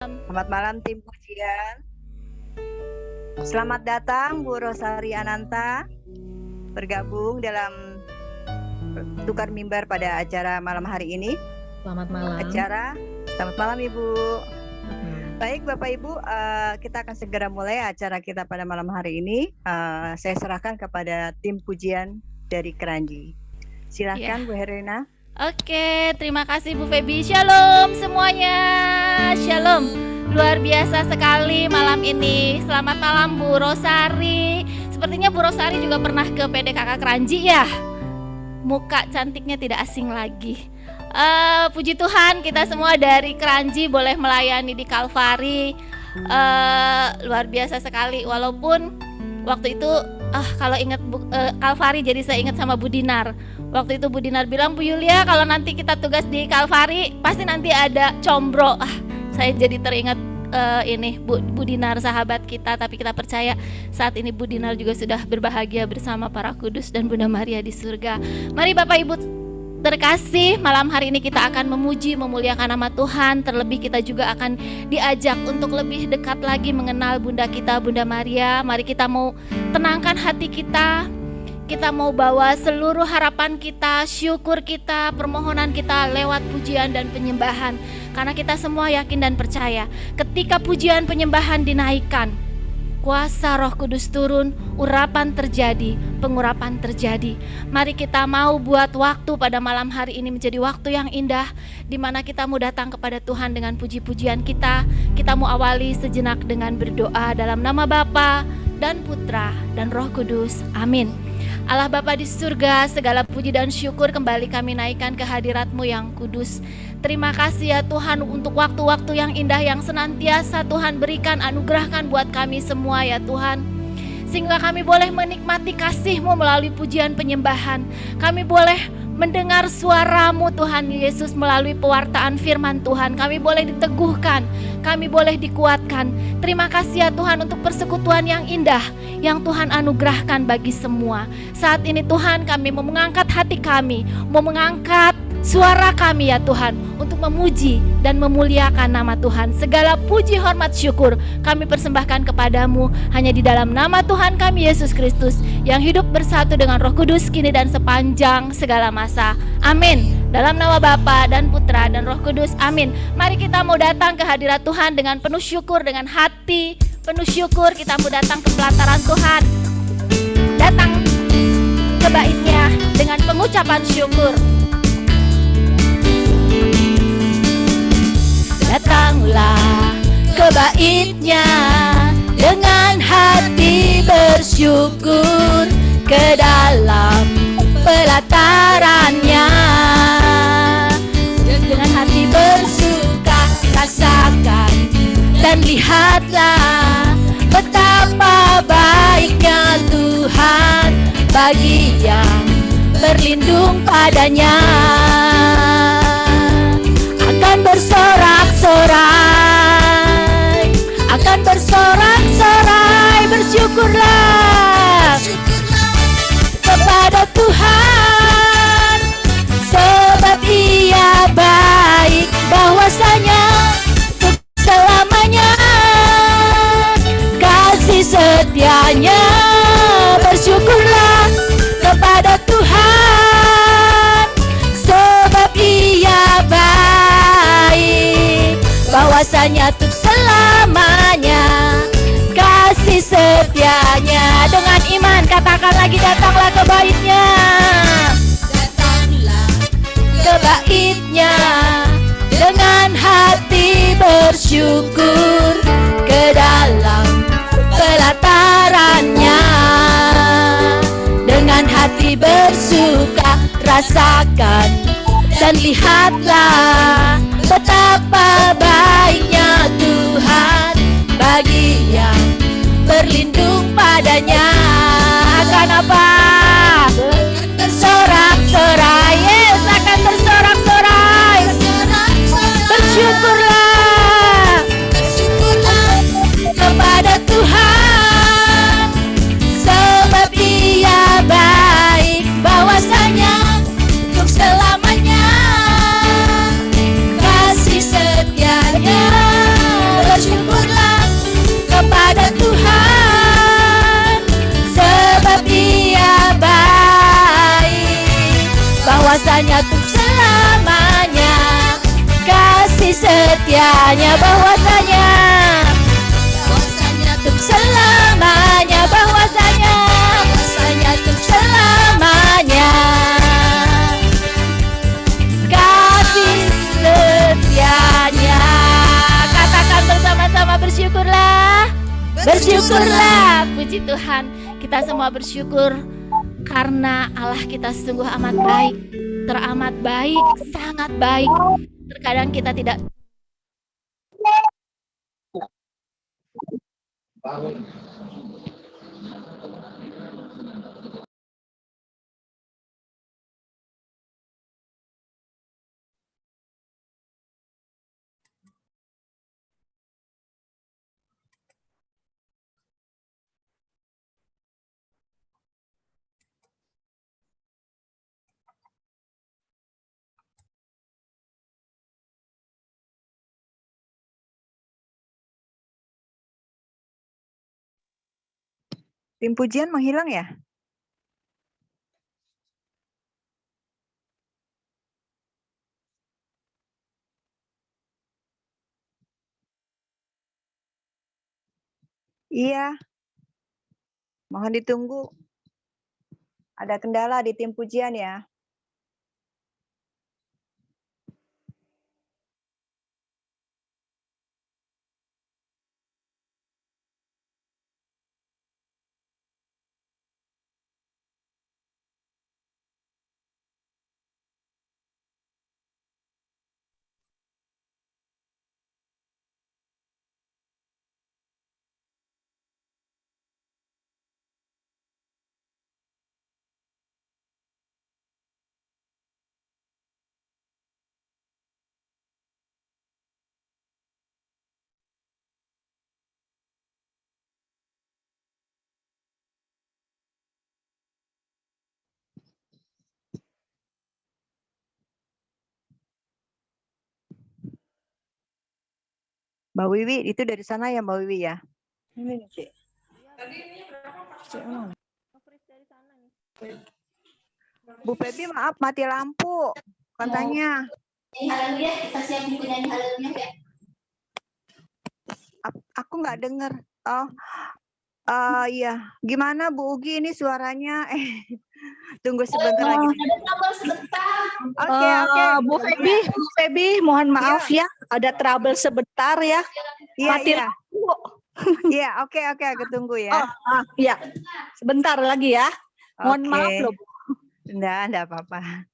Selamat malam tim pujian. Selamat datang Bu Rosari Ananta bergabung dalam tukar mimbar pada acara malam hari ini. Selamat malam. Selamat malam Ibu. Baik Bapak Ibu, kita akan segera mulai acara kita pada malam hari ini. Saya serahkan kepada tim pujian dari Keranji. Silahkan Bu Herina. Oke, terima kasih Bu Feby. Shalom semuanya. Shalom. Luar biasa sekali malam ini. Selamat malam Bu Rosari. Sepertinya Bu Rosari juga pernah ke PDKK Keranji ya. Muka cantiknya tidak asing lagi. Puji Tuhan, kita semua dari Keranji boleh melayani di Kalvari. Luar biasa sekali. Walaupun waktu itu kalau ingat Kalvari jadi saya ingat sama Bu Dinar. Waktu itu Bu Dinar bilang, Bu Yulia kalau nanti kita tugas di Kalvari pasti nanti ada combro. Saya jadi teringat ini Bu Dinar sahabat kita, tapi kita percaya saat ini Bu Dinar juga sudah berbahagia bersama para kudus dan Bunda Maria di surga. Mari Bapak Ibu terkasih, malam hari ini kita akan memuji, memuliakan nama Tuhan. Terlebih kita juga akan diajak untuk lebih dekat lagi mengenal Bunda kita, Bunda Maria. Mari kita mau tenangkan hati kita. Kita mau bawa seluruh harapan kita, syukur kita, permohonan kita lewat pujian dan penyembahan. Karena kita semua yakin dan percaya ketika pujian penyembahan dinaikkan, kuasa Roh Kudus turun, urapan terjadi, pengurapan terjadi. Mari kita mau buat waktu pada malam hari ini menjadi waktu yang indah, di mana kita mau datang kepada Tuhan dengan puji-pujian kita. Kita mau awali sejenak dengan berdoa dalam nama Bapa dan Putra dan Roh Kudus. Amin. Allah Bapa di surga, segala puji dan syukur kembali kami naikkan ke hadirat-Mu yang kudus. Terima kasih ya Tuhan untuk waktu-waktu yang indah yang senantiasa Tuhan berikan, anugerahkan buat kami semua ya Tuhan. Sehingga kami boleh menikmati kasih-Mu melalui pujian penyembahan. Kami boleh mendengar suara-Mu Tuhan Yesus melalui pewartaan firman Tuhan. Kami boleh diteguhkan, kami boleh dikuatkan. Terima kasih ya Tuhan untuk persekutuan yang indah yang Tuhan anugerahkan bagi semua. Saat ini Tuhan kami mau mengangkat hati kami, mau mengangkat suara kami ya Tuhan untuk memuji dan memuliakan nama Tuhan. Segala puji, hormat, syukur kami persembahkan kepadamu hanya di dalam nama Tuhan kami Yesus Kristus yang hidup bersatu dengan Roh Kudus kini dan sepanjang segala masa. Amin. Dalam nama Bapa dan Putra dan Roh Kudus. Amin. Mari kita mau datang ke hadirat Tuhan dengan penuh syukur, dengan hati penuh syukur. Kita mau datang ke pelataran Tuhan, datang ke bait-Nya dengan pengucapan syukur. Datanglah ke bait-Nya dengan hati bersyukur, ke dalam pelataran-Nya dengan hati bersuka rasakan dan lihatlah betapa baiknya Tuhan bagi yang berlindung padanya. Akan bersorak-sorai, akan bersorak-sorai, bersyukurlah kepada Tuhan, sebab Ia baik, bahwasanya untuk selamanya kasih setianya. Bersyukurlah kepada Tuhan, sebab Ia baik, bahwasanya untuk selamanya kasih setianya. Dengan iman katakan lagi, datanglah ke bait-Nya, datanglah ke bait-Nya dengan hati bersyukur, ke dalam pelataran-Nya dengan hati bersuka rasakan dan lihatlah betapa baiknya Tuhan bagi yang berlindung padanya. Akan apa? Bersorak-sorai, yes, akan bersorak-sorai. Bersyukurlah kepada Tuhan, sebab Ia baik, bahwasanya untuk selamanya kasih setianya. setianya, bahwasanya untuk selamanya, bahwasanya untuk selamanya. Kasih setianya. Katakan bersama-sama, bersyukurlah. Bersyukurlah. Puji Tuhan, kita semua bersyukur karena Allah kita sungguh amat baik, teramat baik, sangat baik. Terkadang kita tidak Tim pujian menghilang ya? Iya. Mohon ditunggu. Ada kendala di tim pujian ya. Mbak Wiwi, itu dari sana ya Mbak Wiwi ya? Ini nih, Cik. Bu Febi maaf mati lampu katanya. haleluya, kita siap menyanyi haleluya ya. Aku nggak dengar. Oh, iya. Gimana Bu Ugi ini suaranya? Tunggu sebentar lagi. Ada trouble sebentar. Oke. Bu Febi, mohon maaf ya, ada trouble sebentar ya. Mati Iya. lampu. Iya, oke, aku tunggu ya. Iya, sebentar lagi ya. Mohon maaf loh, Bu. Enggak apa-apa.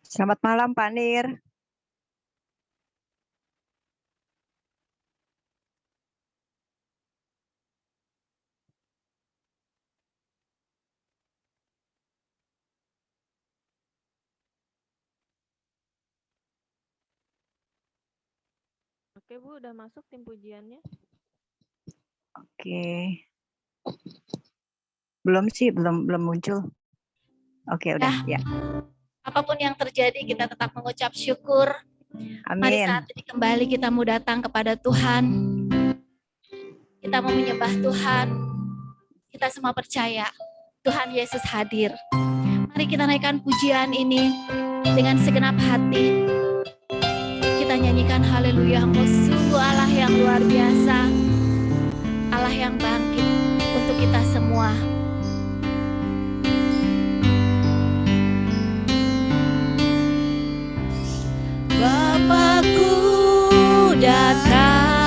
Selamat malam Pak Nir. Oke Bu, udah masuk tim pujiannya? Oke. Belum sih, belum muncul. Oke, udah ya. Apapun yang terjadi, kita tetap mengucap syukur. Mari Amin. saat ini kembali kita mau datang kepada Tuhan. kita mau menyembah Tuhan, kita semua percaya Tuhan Yesus hadir. Mari kita naikkan pujian ini dengan segenap hati. Kita nyanyikan haleluya, Engkau sungguh Allah yang luar biasa, Allah yang bangkit untuk kita semua. Bapakku datang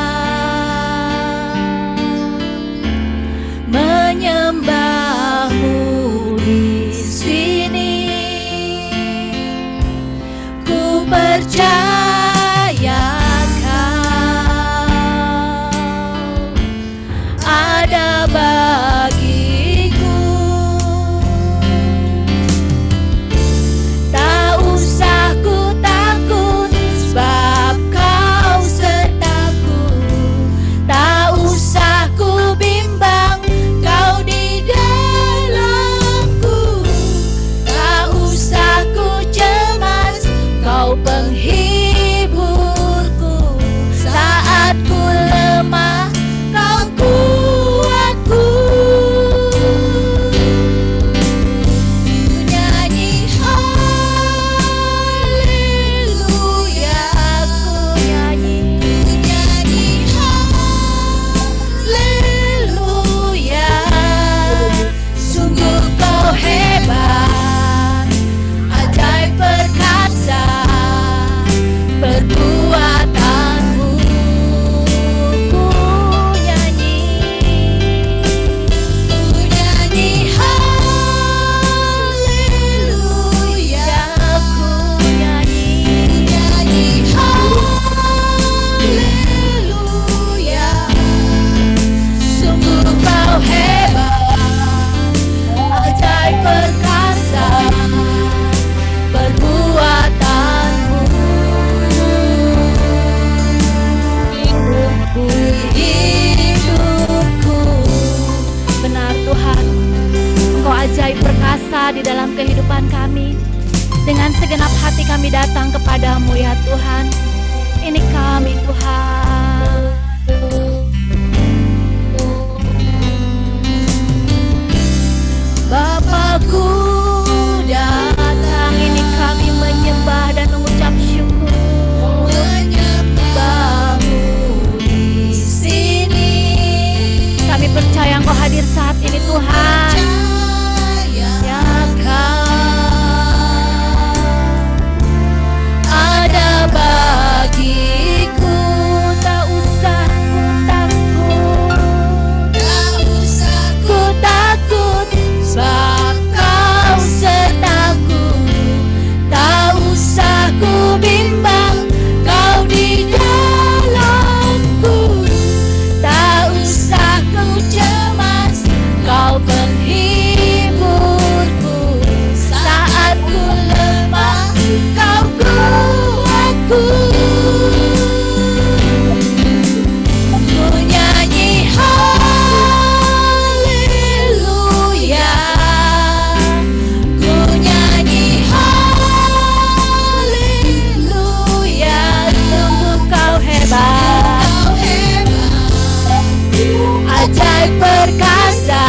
menyembahmu di sini. Ku percaya Kau ada bagiku. Tak usah ku takut, sebab Kau sertaku. Tak usah ku bimbang, Kau di dalamku. Tak usah ku cemas, Kau penghiburku. Saat ku lemah, Kau kuatku. Ku nyanyi haleluya, ku nyanyi haleluya. Sungguh Kau hebat, ajaib perkasa perbuatanmu. Ku nyanyi haleluya, ku nyanyi haleluya. Sungguh Kau hebat, ajaib perkasa perbuatanmu. Hidupku, benar Tuhan, Engkau ajaib perkasa di dalam kehidupan kami. Dengan segenap hati kami datang kepadamu ya Tuhan. Ini kami Tuhan. Bapakku datang, ini kami menyembah dan mengucap syukur. Menyembahmu di sini. Kami percaya Engkau hadir saat ini Tuhan. Ya Kau ada bagiku. Tak usah ku takut, ku takut, sebab Kau sertaku. Tak usah ku bimbang, Kau di dalamku. Tak usah ku cemas, Kau penghiburku. Saat ku lemah, Kau kuatku. Ku nyanyi haleluya, ku nyanyi haleluya. Sungguh Kau hebat, ajaib perkasa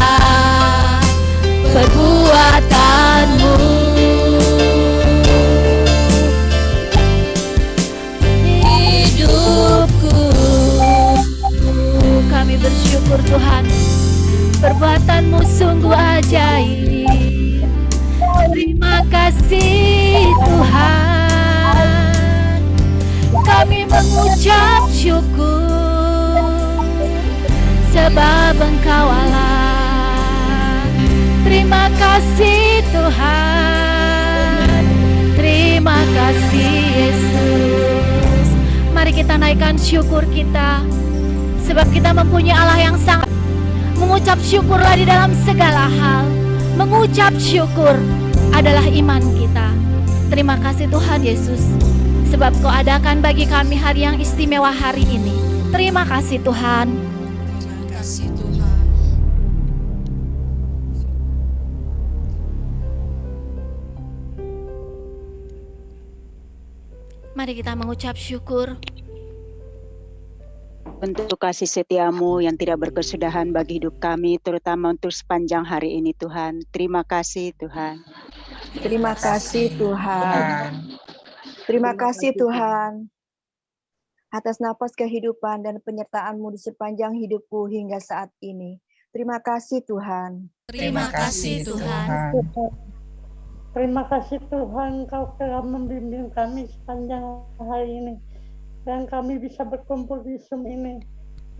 perbuatanmu. Hidupku, kami bersyukur Tuhan, perbuatanmu sungguh ajaib. Terima kasih Tuhan, kami mengucap syukur, sebab Engkau Allah. Terima kasih Tuhan, terima kasih Yesus. Mari kita naikkan syukur kita, sebab kita mempunyai Allah yang sangat. Mengucap syukurlah di dalam segala hal. Mengucap syukur adalah iman kita. Terima kasih Tuhan Yesus, sebab Kau adakan bagi kami hari yang istimewa hari ini. Terima kasih Tuhan. Terima kasih Tuhan. Mari kita mengucap syukur. untuk kasih setiamu yang tidak berkesudahan bagi hidup kami, terutama untuk sepanjang hari ini Tuhan. Terima kasih Tuhan. Terima kasih Tuhan. Terima kasih Tuhan atas napas kehidupan dan penyertaan-Mu di sepanjang hidupku hingga saat ini. Terima kasih Tuhan. Terima kasih Tuhan. Terima kasih Tuhan, Kau telah membimbing kami sepanjang hari ini. Dan kami bisa berkumpul di Zoom ini,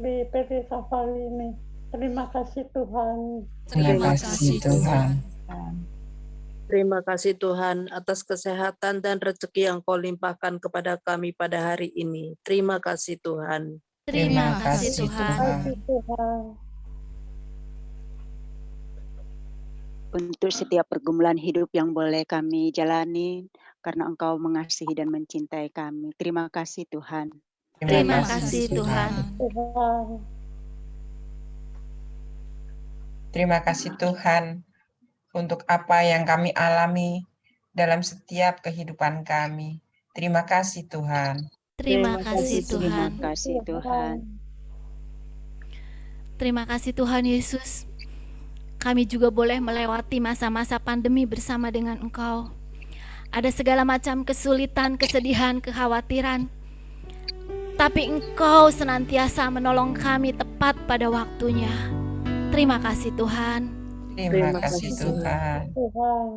di PT Kavali ini. Terima kasih Tuhan. Terima kasih Tuhan. Terima kasih Tuhan atas kesehatan dan rezeki yang Kau limpahkan kepada kami pada hari ini. Terima kasih Tuhan. Terima kasih Terima Tuhan. kasih Tuhan. Untuk setiap pergumulan hidup yang boleh kami jalani, karena Engkau mengasihi dan mencintai kami. Terima kasih Tuhan. Terima kasih Tuhan. Tuhan. Terima kasih Tuhan untuk apa yang kami alami dalam setiap kehidupan kami. Terima kasih Tuhan. Terima kasih Terima Tuhan. kasih Tuhan. Terima kasih Tuhan Yesus. Kami juga boleh melewati masa-masa pandemi bersama dengan Engkau. Ada segala macam kesulitan, kesedihan, kekhawatiran. Tapi Engkau senantiasa menolong kami tepat pada waktunya. Terima kasih Tuhan. Terima kasih Tuhan. Tuhan.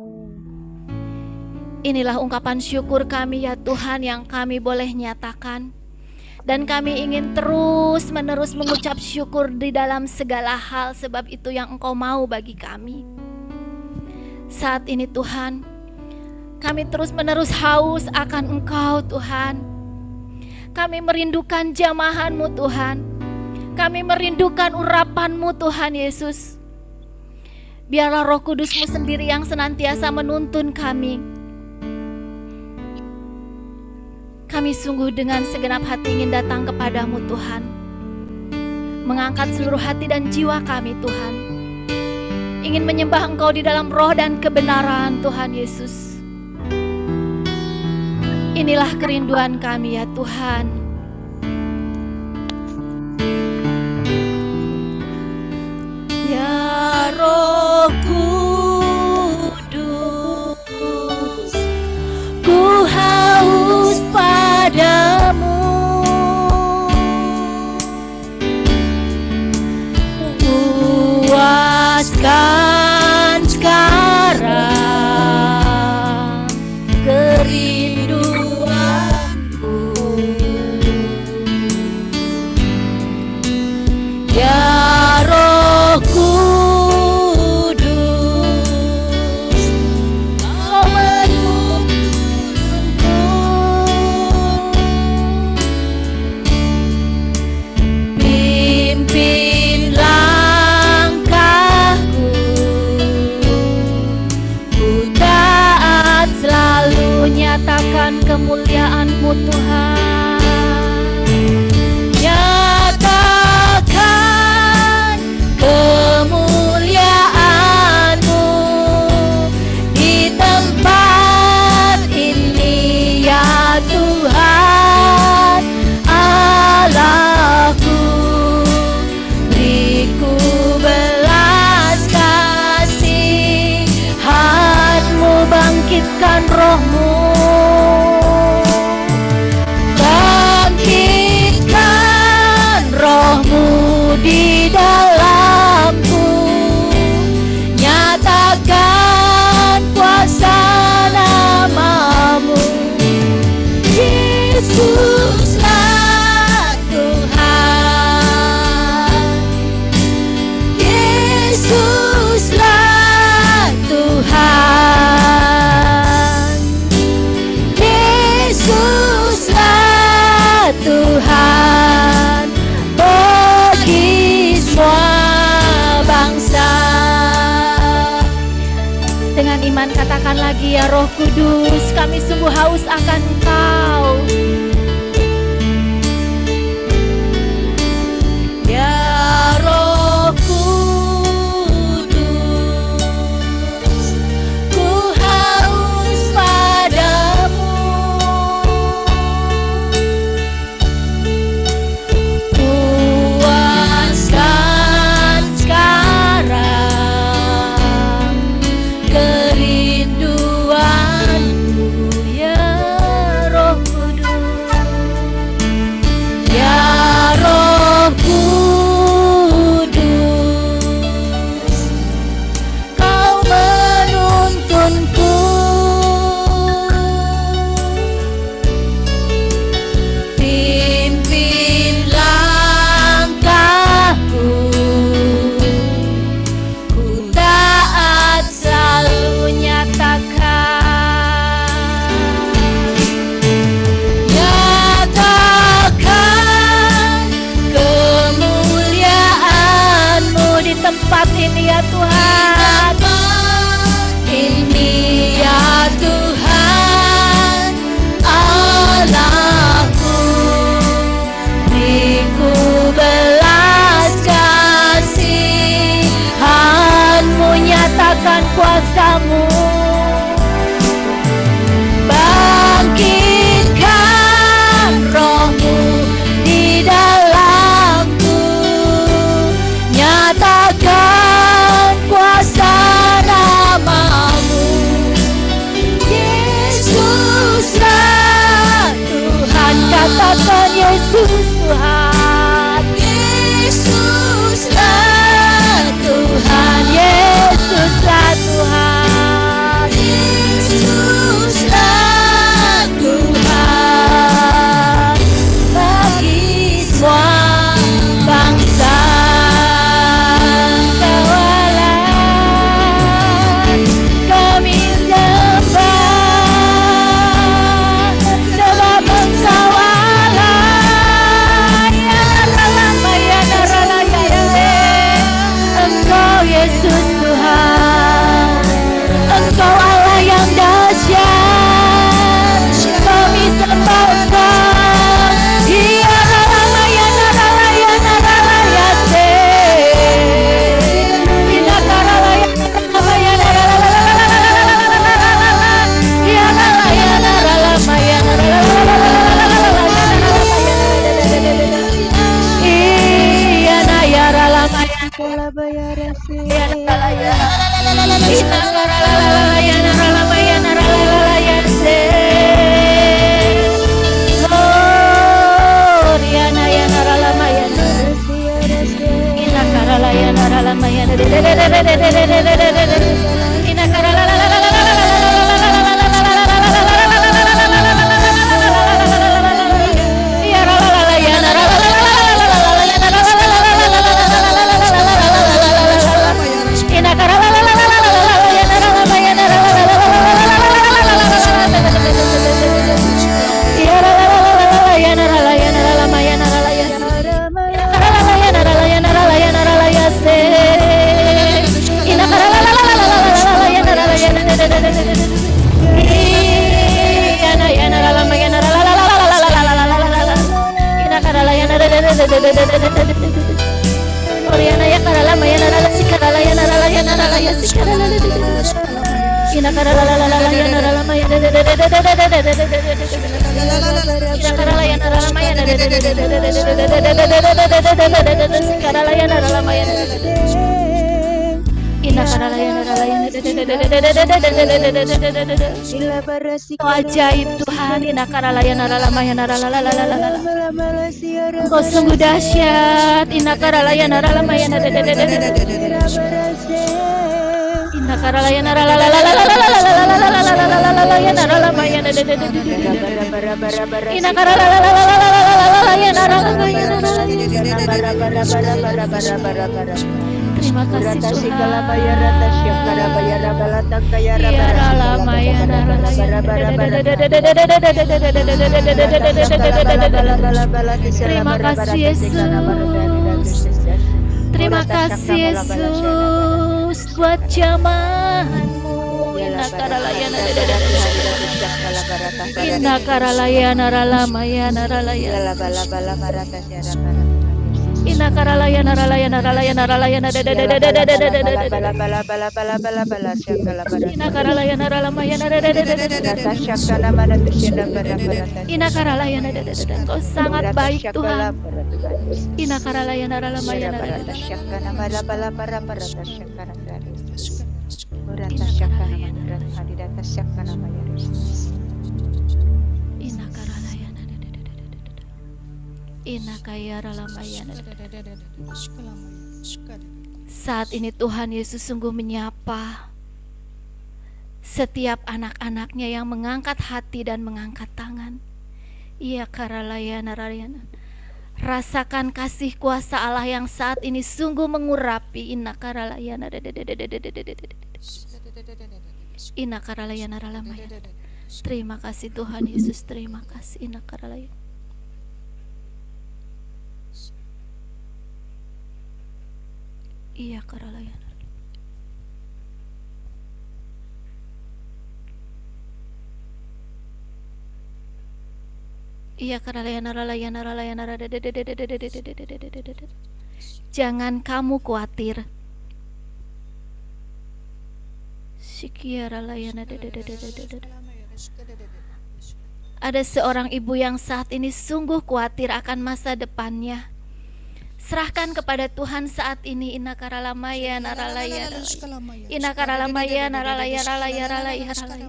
Inilah ungkapan syukur kami ya Tuhan yang kami boleh nyatakan. Dan kami ingin terus-menerus mengucap syukur di dalam segala hal, sebab itu yang Engkau mau bagi kami. Saat ini Tuhan, kami terus-menerus haus akan Engkau Tuhan. Kami merindukan jamahan-Mu Tuhan. Kami merindukan urapan-Mu Tuhan Yesus. Biarlah Roh Kudus-Mu sendiri yang senantiasa menuntun kami. Kami sungguh dengan segenap hati ingin datang kepadamu Tuhan. Mengangkat seluruh hati dan jiwa kami Tuhan. Ingin menyembah Engkau di dalam roh dan kebenaran Tuhan Yesus. Inilah kerinduan kami ya Tuhan. Ya Roh Kudus, ku haus padamu. Puaskan sekarang kerinduanku. Ya Roh Kudus, Kau menuntunku. Pimpin langkahku, ku taat selalu nyatakan kemuliaan-Mu Tuhan. Nyatakan kemuliaan-Mu di tempat ini ya Tuhan Allahku. Beriku belas kasihan-Mu, bangkitkan roh-Mu. Bangkitkan roh-Mu di dalamku. Nyatakan kuasa nama-Mu. Yesuslah Tuhan. Yesuslah Tuhan. Yesuslah Tuhan bagi semua bangsa. Dengan iman katakan lagi ya Roh Kudus, kami sungguh haus akan Engkau. Ya Roh Kudus, ku haus padamu. nyatakan kuasa-Mu. Bangkitkan Roh-Mu di dalamku, nyatakan kuasa nama-Mu. Yesuslah Tuhan, katakan Yesus Tuhan. Yesuslah Tuhan, Yesuslah Tuhan, Yesuslah Tuhan. Bagi semua bangsa kawalan kami sembah, sebab pengkawalan ya rala ya rala ya Engkau Yesus Tuhan, Engkau Allah yang dahsyat, kami sembah Engkau. Ya rala ya rala ya rala ya se ina rala ya rala ya rala ya rala ya rala ya iya na ya rala ya rala ya ina rala ya rala ya rala ya se oh riana ya rala ya ina rala ya rala ya ina rala Oriana ya karala mayana rala sikarala ya narala ya narala ya sikarala ina karala la la la ya narala mayana ina karala ya narala mayana sikarala ya narala mayana ina karala ya narala ya ajaib Tuhan ina karala ya narala mayana Engkau sungguh dahsyat ina karala ya narala mayana ina karala ya narala ya narala mayana ina karala ya narala mayana. Terima kasih Tuhan. Terima kasih Yesus. Terima kasih Yesus buat jamahanmu. Inna karalayana Inna karalayana ralamayana ralayana Inna karalayana ralayana ralayana ralayana Inna karalayana ralamayana Inna karalayana. Kau sangat baik Tuhan. Inna karalayana ralamayana Saat ini Tuhan Yesus sungguh menyapa setiap anak-anaknya yang mengangkat hati dan mengangkat tangan. Iya karalayana rayana. Rasakan kasih kuasa Allah yang saat ini sungguh mengurapi. Inna karalayana Inna karalayana ralamayana. Terima kasih Tuhan Yesus, terima kasih. Inna karalayana. Iya karalayana. Iya karalayana ralayana ralayana. Jangan kamu khawatir. Ada seorang ibu yang saat ini sungguh khawatir akan masa depannya. Serahkan kepada Tuhan saat ini. Inakaralamaya naralaya ralaya. Inakaralamaya naralaya ralaya ralaya ralaya.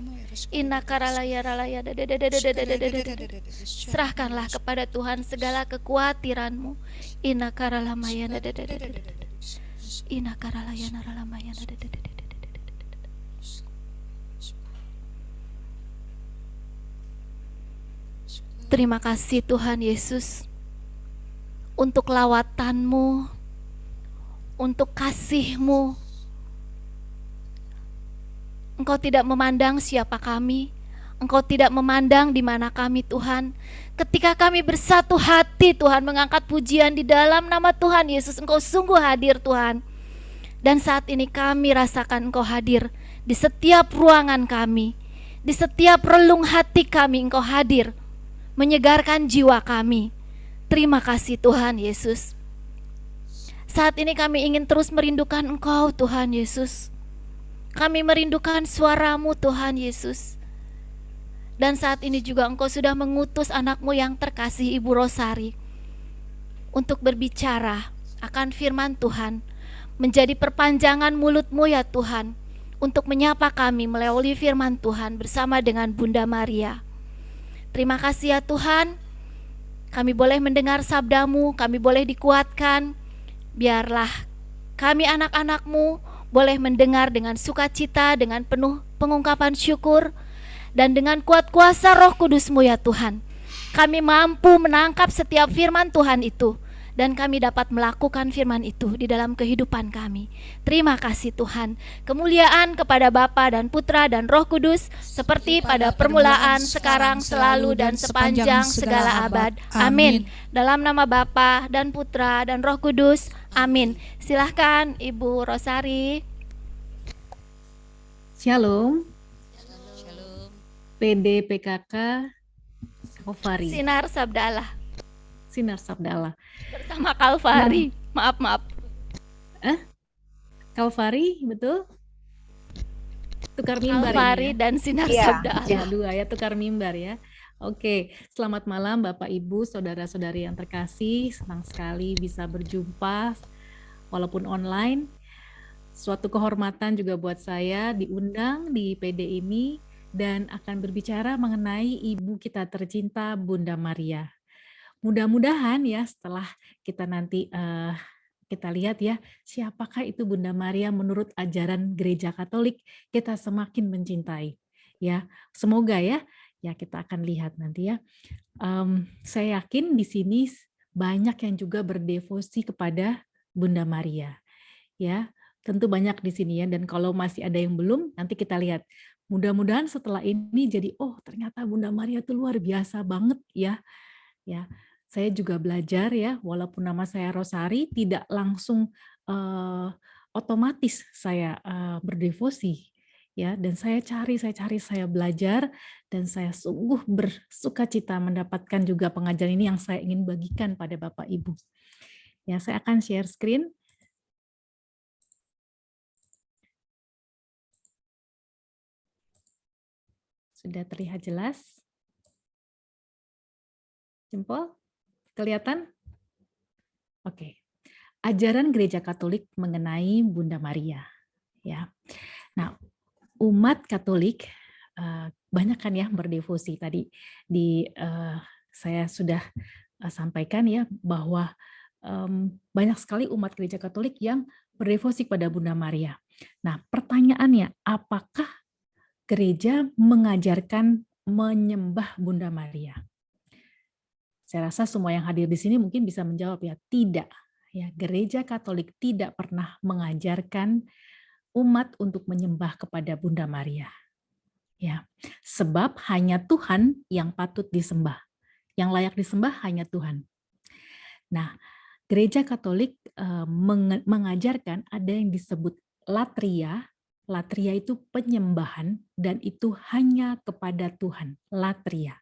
Inakaralaya ralaya. Serahkanlah kepada Tuhan segala kekhawatiranmu. Inakaralamaya. Inakaralaya naralamaya. Terima kasih Tuhan Yesus untuk lawatanmu, untuk kasih-Mu. Engkau tidak memandang siapa kami, Engkau tidak memandang di mana kami Tuhan. Ketika kami bersatu hati Tuhan mengangkat pujian di dalam nama Tuhan Yesus, Engkau sungguh hadir Tuhan. Dan saat ini kami rasakan Engkau hadir di setiap ruangan kami, di setiap relung hati kami Engkau hadir, menyegarkan jiwa kami. Terima kasih Tuhan Yesus. Saat ini kami ingin terus merindukan Engkau Tuhan Yesus. Kami merindukan suara-Mu Tuhan Yesus. Dan saat ini juga Engkau sudah mengutus anak-Mu yang terkasih Ibu Rosari untuk berbicara akan firman Tuhan, menjadi perpanjangan mulut-Mu ya Tuhan, untuk menyapa kami melalui firman Tuhan bersama dengan Bunda Maria. Terima kasih ya Tuhan, kami boleh mendengar sabda-Mu, kami boleh dikuatkan. Biarlah kami anak-anak-Mu boleh mendengar dengan sukacita, dengan penuh pengungkapan syukur, dan dengan kuat kuasa Roh Kudus-Mu ya Tuhan. Kami mampu menangkap setiap firman Tuhan itu, dan kami dapat melakukan firman itu di dalam kehidupan kami. Terima kasih Tuhan. Kemuliaan kepada Bapa dan Putra dan Roh Kudus, seperti pada permulaan, sekarang, selalu, dan sepanjang segala abad. Amin. Dalam nama Bapa dan Putra dan Roh Kudus. Amin. Silahkan Ibu Rosari. Shalom. PD PKK Kalvari. Sinar Sabda Allah. Sinar Sabda Allah. Bersama Kalvari. Maaf. Kalvari, betul? Tukar mimbar Kalvari ini ya? dan Sinar Iya. Sabda Allah. Ya, dua ya, tukar mimbar ya. Oke, selamat malam Bapak Ibu, saudara-saudari yang terkasih. Senang sekali bisa berjumpa walaupun online. Suatu kehormatan juga buat saya diundang di PD ini dan akan berbicara mengenai Ibu kita tercinta Bunda Maria. Mudah-mudahan ya setelah kita nanti kita lihat ya siapakah itu Bunda Maria menurut ajaran Gereja Katolik, kita semakin mencintai ya. Semoga ya kita akan lihat nanti ya. Saya yakin di sini banyak yang juga berdevosi kepada Bunda Maria ya. Tentu banyak di sini ya, dan kalau masih ada yang belum, nanti kita lihat. Mudah-mudahan setelah ini jadi, oh ternyata Bunda Maria itu luar biasa banget ya. Ya, saya juga belajar ya, walaupun nama saya Rosari, tidak langsung otomatis saya berdevosi ya. Dan saya cari, saya belajar, dan saya sungguh bersukacita mendapatkan juga pengajaran ini yang saya ingin bagikan pada Bapak Ibu. Ya, saya akan share screen. Sudah terlihat jelas? Jempol? Kelihatan? Oke. Ajaran Gereja Katolik mengenai Bunda Maria. Ya. Nah, umat Katolik banyak kan ya berdevosi. Tadi saya sudah sampaikan ya bahwa banyak sekali umat Gereja Katolik yang berdevosi kepada Bunda Maria. Nah, pertanyaannya, apakah gereja mengajarkan menyembah Bunda Maria? Saya rasa semua yang hadir di sini mungkin bisa menjawab ya, tidak. Ya, Gereja Katolik tidak pernah mengajarkan umat untuk menyembah kepada Bunda Maria. Ya, sebab hanya Tuhan yang patut disembah. Yang layak disembah hanya Tuhan. Nah, Gereja Katolik mengajarkan ada yang disebut latria. Latria itu penyembahan dan itu hanya kepada Tuhan, latria.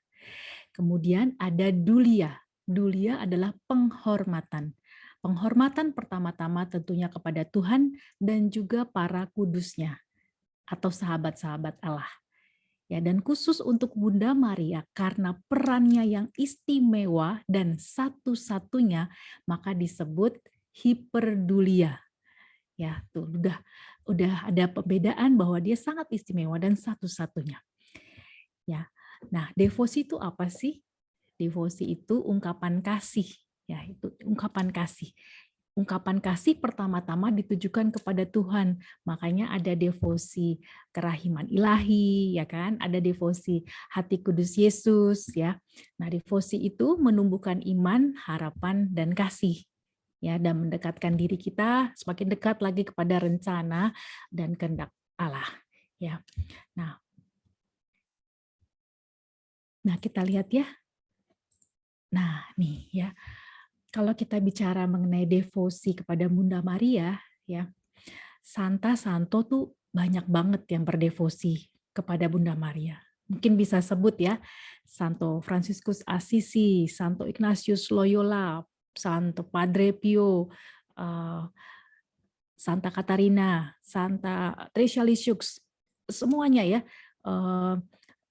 Kemudian ada dulia. Dulia adalah penghormatan. Penghormatan pertama-tama tentunya kepada Tuhan dan juga para kudusnya. atau sahabat-sahabat Allah. Ya, dan khusus untuk Bunda Maria karena perannya yang istimewa dan satu-satunya maka disebut hiperdulia. Ya, tuh udah ada perbedaan bahwa dia sangat istimewa dan satu-satunya. Ya. Nah, devosi itu apa sih? Devosi itu ungkapan kasih, ya, itu ungkapan kasih. Ungkapan kasih pertama-tama ditujukan kepada Tuhan. Makanya ada devosi kerahiman ilahi, ya kan? Ada devosi hati kudus Yesus, ya. Nah, devosi itu menumbuhkan iman, harapan, dan kasih, ya, dan mendekatkan diri kita semakin dekat lagi kepada rencana dan kehendak Allah, ya. Nah, kita lihat ya. Nah, nih ya. Kalau kita bicara mengenai devosi kepada Bunda Maria, ya, Santo tuh banyak banget yang berdevosi kepada Bunda Maria. Mungkin bisa sebut ya, Santo Fransiskus Assisi, Santo Ignatius Loyola, Santo Padre Pio, Santa Katarina, Santa Teresa Lisieux, semuanya ya,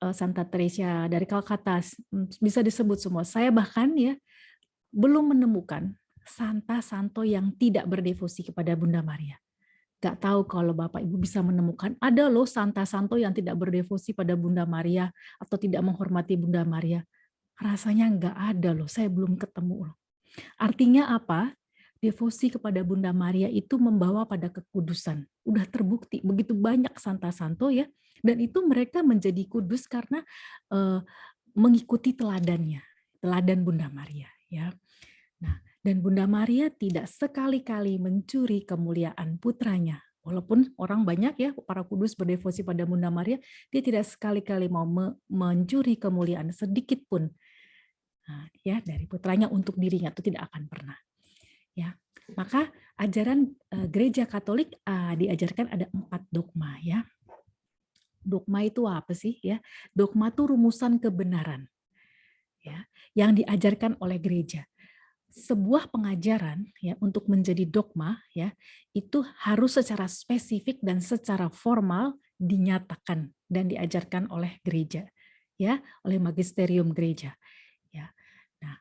Santa Teresa dari Calcutta, bisa disebut semua. Saya bahkan ya belum menemukan santo yang tidak berdevosi kepada Bunda Maria. Gak tahu kalau Bapak Ibu bisa menemukan, ada loh santo yang tidak berdevosi pada Bunda Maria atau tidak menghormati Bunda Maria. Rasanya nggak ada loh, saya belum ketemu loh. Artinya apa? Devosi kepada Bunda Maria itu membawa pada kekudusan. Udah terbukti, begitu banyak santo ya, dan itu mereka menjadi kudus karena mengikuti teladan Bunda Maria. Ya, nah, dan Bunda Maria tidak sekali-kali mencuri kemuliaan putranya. Walaupun orang banyak ya, para kudus berdevosi pada Bunda Maria, dia tidak sekali-kali mau mencuri kemuliaan sedikit pun, nah, ya, dari putranya untuk dirinya, itu tidak akan pernah. Ya, maka ajaran Gereja Katolik diajarkan ada 4 dogma ya. Dogma itu apa sih ya? Dogma itu rumusan kebenaran. Ya, yang diajarkan oleh gereja. Sebuah pengajaran ya untuk menjadi dogma ya itu harus secara spesifik dan secara formal dinyatakan dan diajarkan oleh gereja ya, oleh magisterium gereja ya. Nah,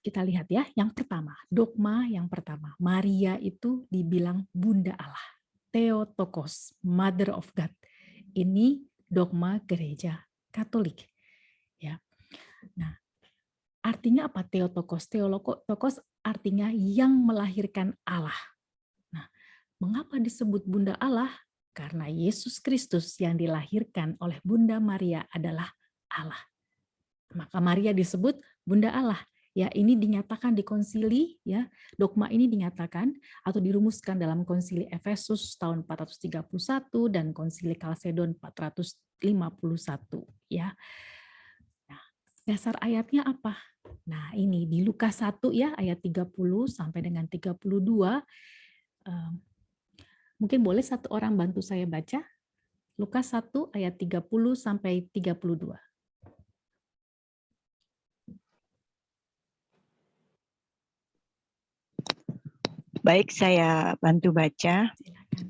kita lihat ya, yang pertama, dogma yang pertama, Maria itu dibilang Bunda Allah, Theotokos, Mother of God. Ini dogma gereja Katolik. Ya. Nah, artinya apa Theotokos? Theotokos artinya yang melahirkan Allah. Nah, mengapa disebut Bunda Allah? Karena Yesus Kristus yang dilahirkan oleh Bunda Maria adalah Allah. Maka Maria disebut Bunda Allah. Ya, ini dinyatakan di konsili ya. Dogma ini dinyatakan atau dirumuskan dalam konsili Efesus tahun 431 dan konsili Kalsedon 451 ya. Dasar ayatnya apa? Nah, ini di Lukas 1 ya, ayat 30 sampai dengan 32. Mungkin boleh satu orang bantu saya baca. Lukas 1 ayat 30 sampai 32. Baik, saya bantu baca. Silakan.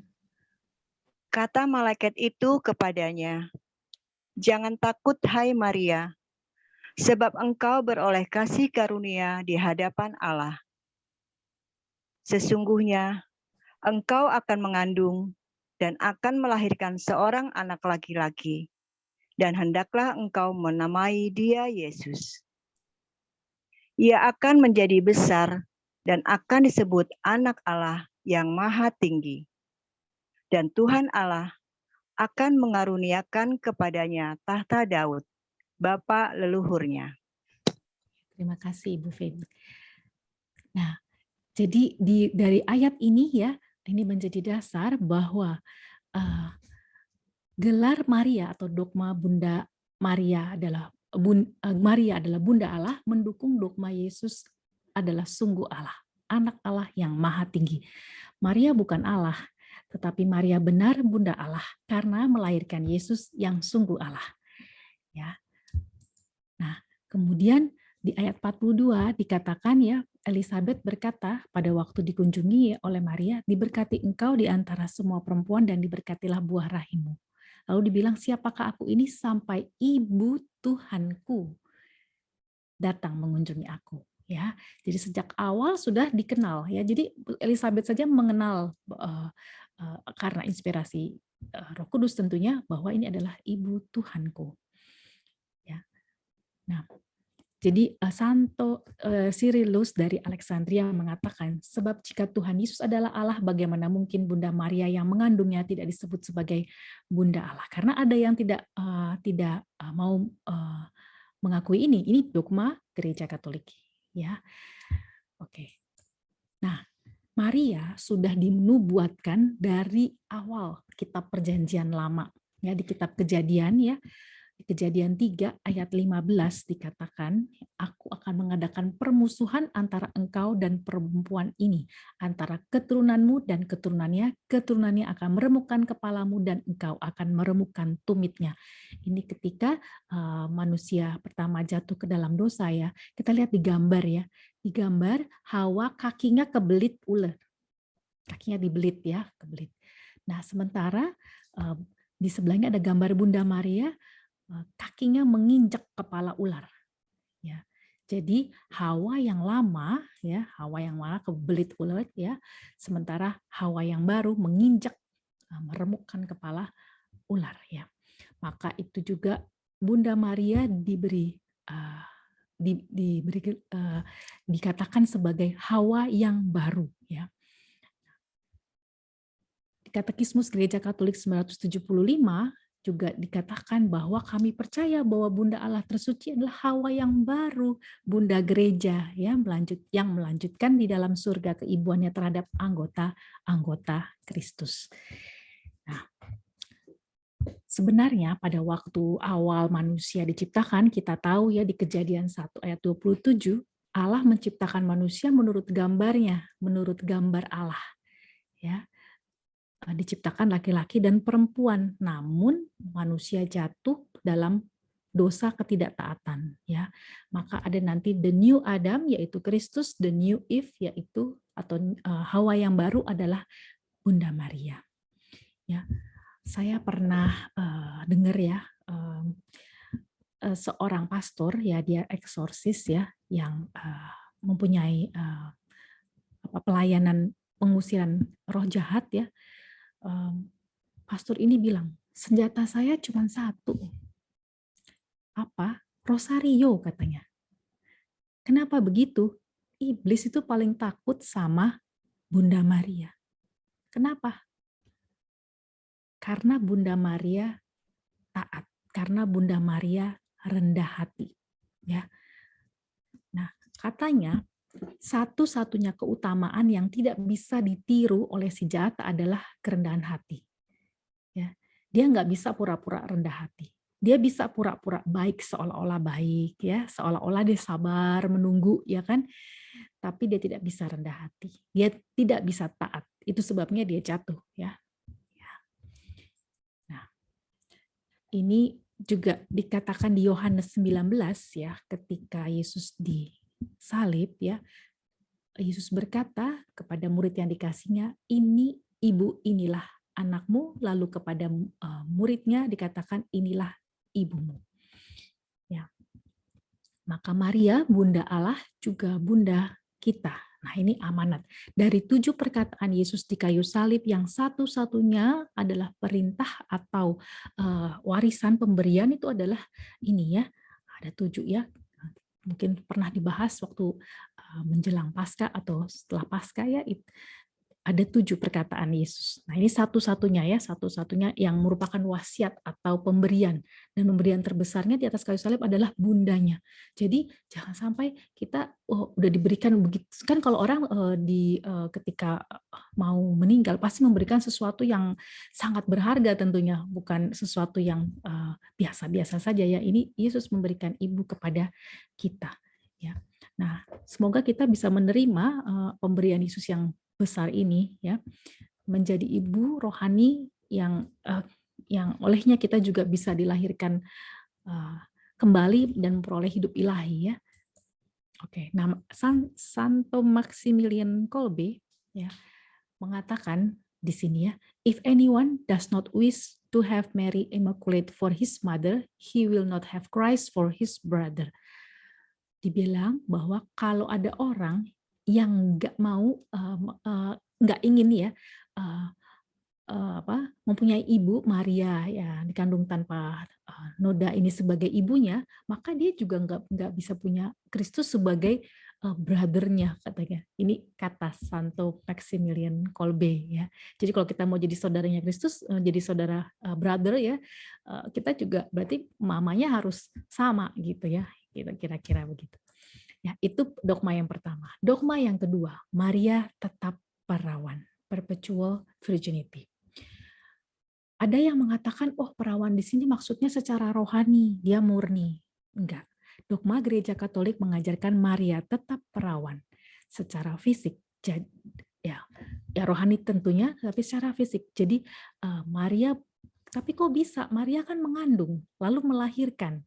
Kata malaikat itu kepadanya, "Jangan takut, hai Maria, sebab engkau beroleh kasih karunia di hadapan Allah. Sesungguhnya engkau akan mengandung dan akan melahirkan seorang anak laki-laki, dan hendaklah engkau menamai dia Yesus. Ia akan menjadi besar dan akan disebut Anak Allah yang Maha Tinggi. Dan Tuhan Allah akan mengaruniakan kepadanya tahta Daud, bapa leluhurnya." Terima kasih Ibu Feby. Nah, jadi dari ayat ini ya, ini menjadi dasar bahwa gelar Maria atau dogma Bunda Maria adalah Maria adalah Bunda Allah, mendukung dogma Yesus adalah sungguh Allah, Anak Allah yang Maha Tinggi. Maria bukan Allah, tetapi Maria benar Bunda Allah karena melahirkan Yesus yang sungguh Allah. Ya. Nah, kemudian di ayat 42 dikatakan ya, Elizabeth berkata pada waktu dikunjungi oleh Maria, diberkati engkau di antara semua perempuan dan diberkatilah buah rahimmu. Lalu dibilang, siapakah aku ini sampai ibu Tuhanku datang mengunjungi aku. Ya, jadi sejak awal sudah dikenal ya. Jadi Elizabeth saja mengenal karena inspirasi Roh Kudus tentunya bahwa ini adalah ibu Tuhanku. Ya. Nah, jadi Santo Cyrillus dari Alexandria mengatakan, sebab jika Tuhan Yesus adalah Allah, bagaimana mungkin Bunda Maria yang mengandungnya tidak disebut sebagai Bunda Allah? Karena ada yang tidak mau mengakui ini. Ini dogma Gereja Katolik, ya. Oke. Nah, Maria sudah dinubuatkan dari awal kitab Perjanjian Lama, ya, di kitab Kejadian, ya. Kejadian 3 ayat 15 dikatakan, aku akan mengadakan permusuhan antara engkau dan perempuan ini, antara keturunanmu dan keturunannya akan meremukkan kepalamu dan engkau akan meremukkan tumitnya. Ini ketika manusia pertama jatuh ke dalam dosa ya. Kita lihat di gambar ya. Di gambar Hawa kakinya kebelit ular. Kakinya dibelit ya, kebelit. Nah, sementara di sebelahnya ada gambar Bunda Maria, kakinya menginjak kepala ular. Ya. Jadi Hawa yang lama ya, Hawa yang lama kebelit ular ya, sementara Hawa yang baru menginjak meremukkan kepala ular ya. Maka itu juga Bunda Maria dikatakan sebagai Hawa yang baru ya. Di Katekismus Gereja Katolik 975 juga dikatakan bahwa kami percaya bahwa Bunda Allah Tersuci adalah Hawa yang baru, Bunda Gereja ya, yang melanjutkan di dalam surga keibuannya terhadap anggota-anggota Kristus. Nah, sebenarnya pada waktu awal manusia diciptakan, kita tahu ya di Kejadian 1 ayat 27, Allah menciptakan manusia menurut gambarnya, menurut gambar Allah. Ya. Diciptakan laki-laki dan perempuan, namun manusia jatuh dalam dosa ketidaktaatan ya. Maka ada nanti the new Adam yaitu Kristus, the new Eve yaitu atau Hawa yang baru adalah Bunda Maria. Ya. Saya pernah dengar ya seorang pastor ya, dia eksorsis ya, yang mempunyai pelayanan pengusiran roh jahat ya. Pastor ini bilang, senjata saya cuma satu. Apa? Rosario katanya. Kenapa begitu? Iblis itu paling takut sama Bunda Maria. Kenapa? Karena Bunda Maria taat, karena Bunda Maria rendah hati. Ya. Nah, katanya satu-satunya keutamaan yang tidak bisa ditiru oleh si jahat adalah kerendahan hati. Ya, dia nggak bisa pura-pura rendah hati. Dia bisa pura-pura baik seolah-olah baik, ya, seolah-olah dia sabar menunggu, ya kan? Tapi dia tidak bisa rendah hati. Dia tidak bisa taat. Itu sebabnya dia jatuh, ya. Nah, ini juga dikatakan di Yohanes 19 ya, ketika Yesus disalib ya, Yesus berkata kepada murid yang dikasihnya, ini ibu, inilah anakmu, lalu kepada muridnya dikatakan inilah ibumu. Ya. Maka Maria, Bunda Allah, juga Bunda kita. Nah, ini amanat. Dari 7 perkataan Yesus di kayu salib, yang satu-satunya adalah perintah atau warisan pemberian itu adalah ini ya, ada 7 ya. Mungkin pernah dibahas waktu menjelang Paskah atau setelah Paskah ya, ada 7 perkataan Yesus. Nah, ini satu-satunya ya, satu-satunya yang merupakan wasiat atau pemberian, dan pemberian terbesarnya di atas kayu salib adalah bundanya. Jadi jangan sampai kita udah diberikan begitu kan, kalau orang ketika mau meninggal pasti memberikan sesuatu yang sangat berharga tentunya, bukan sesuatu yang biasa-biasa saja ya. Ini Yesus memberikan ibu kepada kita ya. Nah, semoga kita bisa menerima pemberian Yesus yang besar ini ya, menjadi ibu rohani yang olehnya kita juga bisa dilahirkan kembali dan memperoleh hidup ilahi ya. Oke, nah Santo Maximilian Kolbe ya mengatakan di sini ya, if anyone does not wish to have Mary Immaculate for his mother, he will not have Christ for his brother. Dibilang bahwa kalau ada orang yang nggak mau, nggak ingin ya mempunyai ibu Maria ya dikandung tanpa noda ini sebagai ibunya, maka dia juga nggak bisa punya Kristus sebagai brother-nya katanya. Ini kata Santo Maximilian Kolbe ya. Jadi kalau kita mau jadi saudaranya Kristus, jadi saudara brother ya, kita juga berarti mamanya harus sama gitu ya. Kira-kira begitu. Ya, itu dogma yang pertama. Dogma yang kedua, Maria tetap perawan, perpetual virginity. Ada yang mengatakan, oh perawan di sini maksudnya secara rohani, dia murni. Enggak. Dogma Gereja Katolik mengajarkan Maria tetap perawan secara fisik. Jadi, ya rohani tentunya, tapi secara fisik. Jadi Maria, tapi kok bisa? Maria kan mengandung, lalu melahirkan.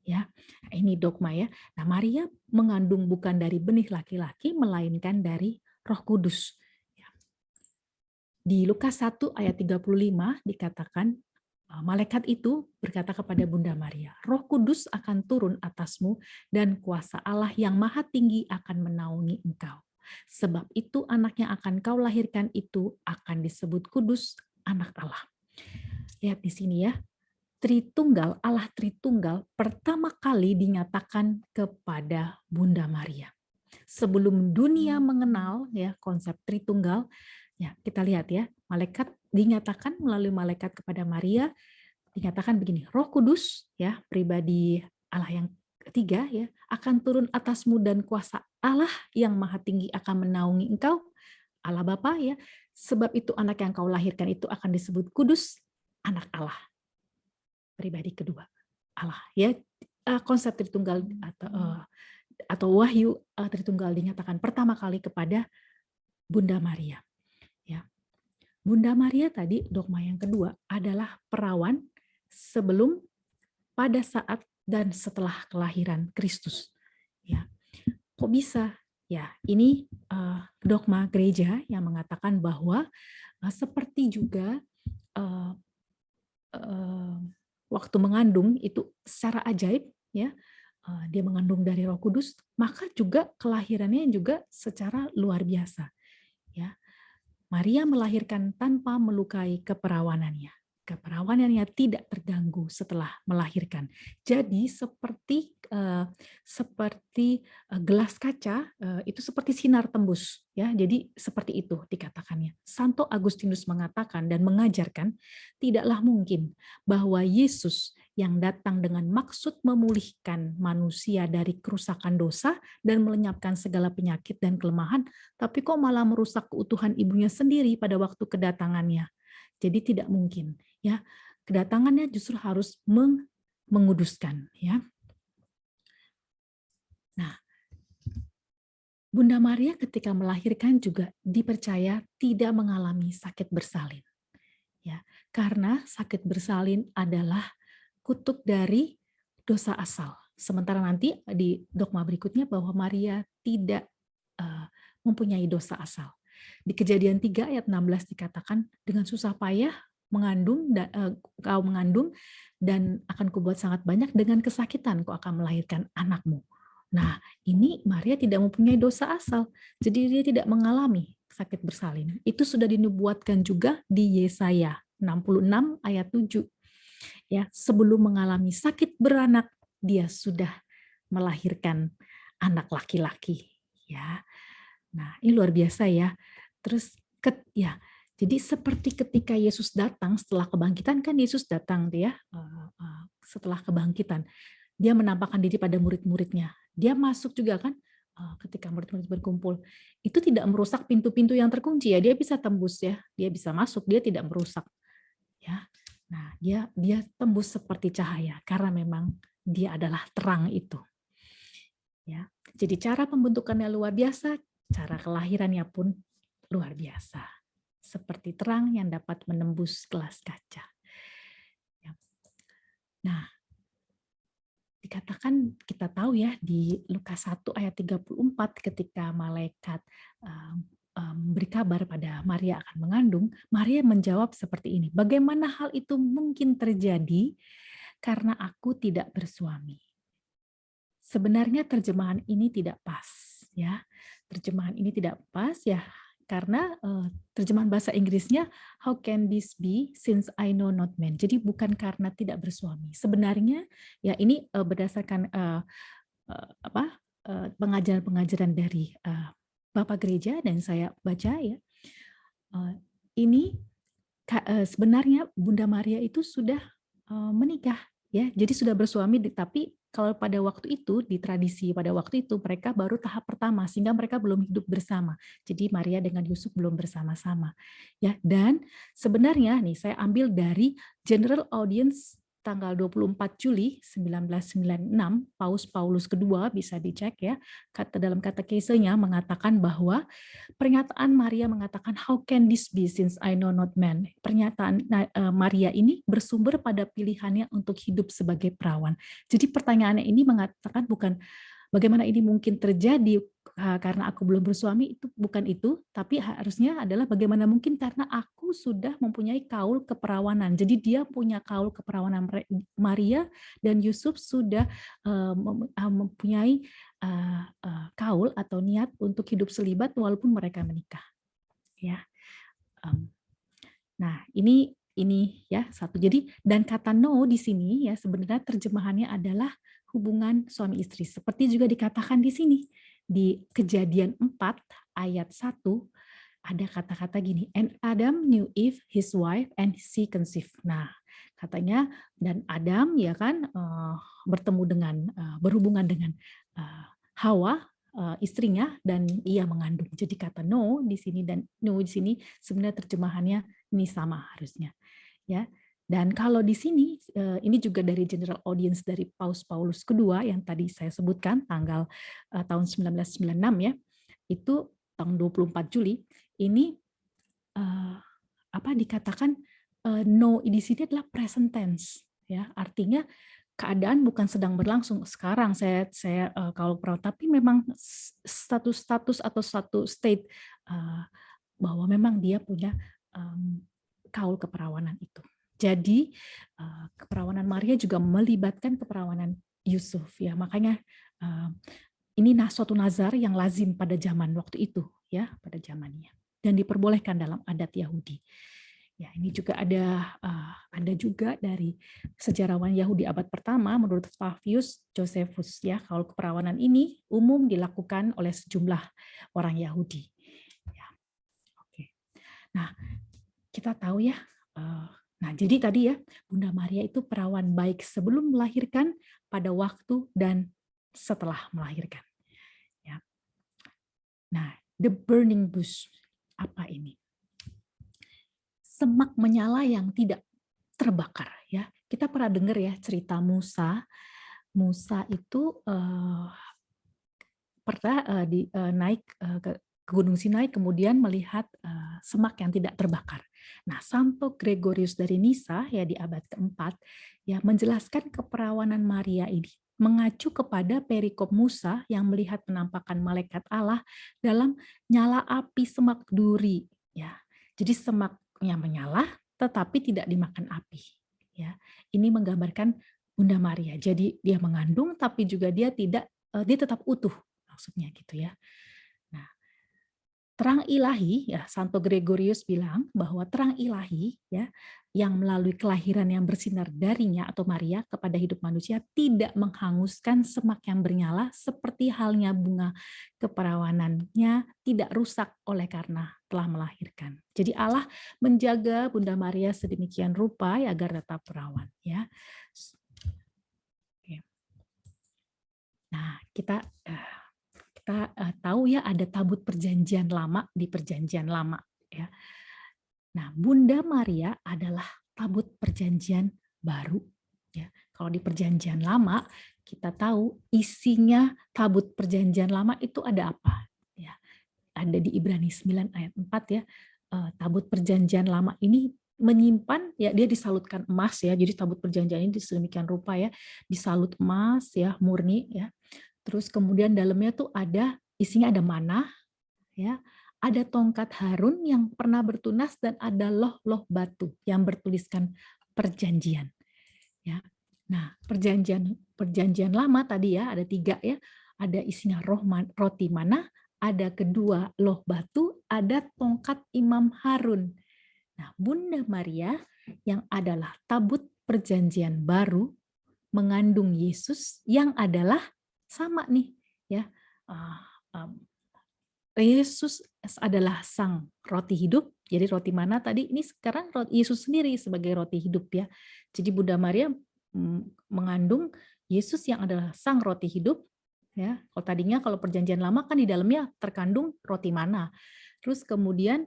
Ya, ini dogma ya. Nah, Maria mengandung bukan dari benih laki-laki, melainkan dari Roh Kudus. Di Lukas 1 ayat 35 dikatakan, malaikat itu berkata kepada Bunda Maria, Roh Kudus akan turun atasmu dan kuasa Allah yang maha tinggi akan menaungi engkau. Sebab itu anak yang akan kau lahirkan itu akan disebut kudus, anak Allah. Lihat di sini ya, Tritunggal, Allah Tritunggal pertama kali dinyatakan kepada Bunda Maria. Sebelum dunia mengenal ya konsep Tritunggal, ya, kita lihat ya, malaikat dinyatakan melalui malaikat kepada Maria, dinyatakan begini, Roh Kudus, ya, pribadi Allah yang ketiga, ya, akan turun atasmu dan kuasa Allah yang maha tinggi akan menaungi engkau, Allah Bapa, ya, sebab itu anak yang kau lahirkan itu akan disebut kudus, anak Allah. Pribadi kedua, Allah, ya, konsep Tritunggal atau Wahyu Tritunggal dinyatakan pertama kali kepada Bunda Maria. Ya. Bunda Maria tadi dogma yang kedua adalah perawan sebelum, pada saat dan setelah kelahiran Kristus. Ya. Kok bisa? Ya, ini dogma gereja yang mengatakan bahwa seperti juga waktu mengandung itu secara ajaib ya, dia mengandung dari Roh Kudus, maka juga kelahirannya juga secara luar biasa. Ya. Maria melahirkan tanpa melukai keperawanannya. Keperawanannya tidak terganggu setelah melahirkan. Jadi seperti gelas kaca itu seperti sinar tembus, ya. Jadi seperti itu dikatakannya. Santo Agustinus mengatakan dan mengajarkan tidaklah mungkin bahwa Yesus yang datang dengan maksud memulihkan manusia dari kerusakan dosa dan melenyapkan segala penyakit dan kelemahan, tapi kok malah merusak keutuhan ibunya sendiri pada waktu kedatangannya. Jadi tidak mungkin, ya. Kedatangannya justru harus menguduskan, ya. Nah, Bunda Maria ketika melahirkan juga dipercaya tidak mengalami sakit bersalin, ya. Karena sakit bersalin adalah kutuk dari dosa asal. Sementara nanti di dogma berikutnya bahwa Maria tidak mempunyai dosa asal. Di Kejadian 3 ayat 16 dikatakan, dengan susah payah kau mengandung dan akan kubuat sangat banyak, dengan kesakitan kau akan melahirkan anakmu. Nah, ini Maria tidak mempunyai dosa asal, jadi dia tidak mengalami sakit bersalin. Itu sudah dinubuatkan juga di Yesaya 66 ayat 7. Ya, sebelum mengalami sakit beranak, dia sudah melahirkan anak laki-laki. Ya, nah ini luar biasa ya. Terus ya, jadi seperti ketika Yesus datang setelah kebangkitan, kan Yesus datang dia setelah kebangkitan, dia menampakkan diri pada murid-muridnya. Dia masuk juga kan ketika murid-murid berkumpul, itu tidak merusak pintu-pintu yang terkunci ya, dia bisa tembus ya, dia bisa masuk, dia tidak merusak. Ya, nah dia tembus seperti cahaya karena memang dia adalah terang itu. Ya, jadi cara pembentukannya luar biasa, cara kelahirannya pun luar biasa, seperti terang yang dapat menembus gelas kaca. Nah, dikatakan kita tahu ya di Lukas 1 ayat 34 ketika malaikat beri kabar pada Maria akan mengandung, Maria menjawab seperti ini, bagaimana hal itu mungkin terjadi karena aku tidak bersuami. Sebenarnya terjemahan ini tidak pas ya. Terjemahan ini tidak pas ya karena terjemahan bahasa Inggrisnya how can this be since I know not man. Jadi bukan karena tidak bersuami. Sebenarnya ya ini berdasarkan pengajaran-pengajaran dari Bapak Gereja dan saya baca ya. Ini sebenarnya Bunda Maria itu sudah menikah ya. Jadi sudah bersuami tapi kalau pada waktu itu, di tradisi pada waktu itu, mereka baru tahap pertama, sehingga mereka belum hidup bersama. Jadi Maria dengan Yusuf belum bersama-sama. Ya, dan sebenarnya nih saya ambil dari General Audience tanggal 24 Juli 1996, Paus Paulus II bisa dicek ya, dalam katekesenya mengatakan bahwa pernyataan Maria mengatakan how can this be since I know not man. Pernyataan Maria ini bersumber pada pilihannya untuk hidup sebagai perawan. Jadi pertanyaannya ini mengatakan bukan bagaimana ini mungkin terjadi karena aku belum bersuami, itu bukan itu, tapi harusnya adalah bagaimana mungkin karena aku sudah mempunyai kaul keperawanan. Jadi dia punya kaul keperawanan, Maria dan Yusuf sudah mempunyai kaul atau niat untuk hidup selibat walaupun mereka menikah. Ya, nah ini ya satu. Jadi dan kata no di sini ya sebenarnya terjemahannya adalah hubungan suami istri. Seperti juga dikatakan di sini di Kejadian 4 ayat 1 ada kata-kata gini, and Adam knew Eve his wife and she conceived. Nah, katanya dan Adam ya kan berhubungan dengan Hawa istrinya dan ia mengandung. Jadi kata no di sini dan no di sini sebenarnya terjemahannya ini sama harusnya. Ya. Dan kalau di sini, ini juga dari General Audience dari Paus Paulus II yang tadi saya sebutkan, tanggal tahun 1996 ya, itu tahun 24 Juli, ini dikatakan no di sini adalah present tense, ya, artinya keadaan bukan sedang berlangsung sekarang saya kalau perawan, tapi memang status atau satu state bahwa memang dia punya kaul keperawanan itu. Jadi keperawanan Maria juga melibatkan keperawanan Yusuf ya, makanya ini suatu nazar yang lazim pada zaman waktu itu ya, pada zamannya dan diperbolehkan dalam adat Yahudi. Ya, ini juga ada juga dari sejarawan Yahudi abad pertama menurut Flavius Josephus ya, kaul keperawanan ini umum dilakukan oleh sejumlah orang Yahudi. Ya. Oke. Nah, kita tahu ya. Nah, jadi tadi ya, Bunda Maria itu perawan baik sebelum melahirkan, pada waktu, dan setelah melahirkan. Ya. Nah, the burning bush, apa ini? Semak menyala yang tidak terbakar. Ya, kita pernah dengar ya cerita Musa. Musa itu pernah naik ke Gunung Sinai, kemudian melihat semak yang tidak terbakar. Nah, Santo Gregorius dari Nisa ya di abad keempat ya menjelaskan keperawanan Maria ini mengacu kepada perikop Musa yang melihat penampakan malaikat Allah dalam nyala api semak duri ya. Jadi semaknya menyala tetapi tidak dimakan api ya. Ini menggambarkan Bunda Maria. Jadi dia mengandung tapi juga dia tetap utuh maksudnya gitu ya. Terang ilahi, ya Santo Gregorius bilang bahwa terang ilahi ya yang melalui kelahiran yang bersinar darinya atau Maria kepada hidup manusia tidak menghanguskan semak yang bernyala seperti halnya bunga keperawanannya tidak rusak oleh karena telah melahirkan. Jadi Allah menjaga Bunda Maria sedemikian rupa ya, agar tetap perawan ya. Oke. Nah, kita tahu ya ada tabut perjanjian lama di perjanjian lama ya. Nah, Bunda Maria adalah tabut perjanjian baru ya. Kalau di perjanjian lama kita tahu isinya tabut perjanjian lama itu ada apa ya. Ada di Ibrani 9 ayat 4 ya. Tabut perjanjian lama ini menyimpan, ya dia disalutkan emas ya, jadi tabut perjanjian ini sedemikian rupa ya, disalut emas ya, murni ya. Terus kemudian dalamnya tuh isinya ada manah ya, ada tongkat Harun yang pernah bertunas dan ada loh-loh batu yang bertuliskan perjanjian ya. Nah, perjanjian lama tadi ya ada 3 ya, ada isinya roti manah, ada kedua loh batu, ada tongkat Imam Harun. Nah, Bunda Maria yang adalah tabut perjanjian baru mengandung Yesus yang adalah sama nih ya. Yesus adalah sang roti hidup. Jadi roti mana tadi? Ini sekarang Yesus sendiri sebagai roti hidup ya. Jadi Bunda Maria mengandung Yesus yang adalah sang roti hidup ya. Kalau tadinya kalau perjanjian lama kan di dalamnya terkandung roti mana. Terus kemudian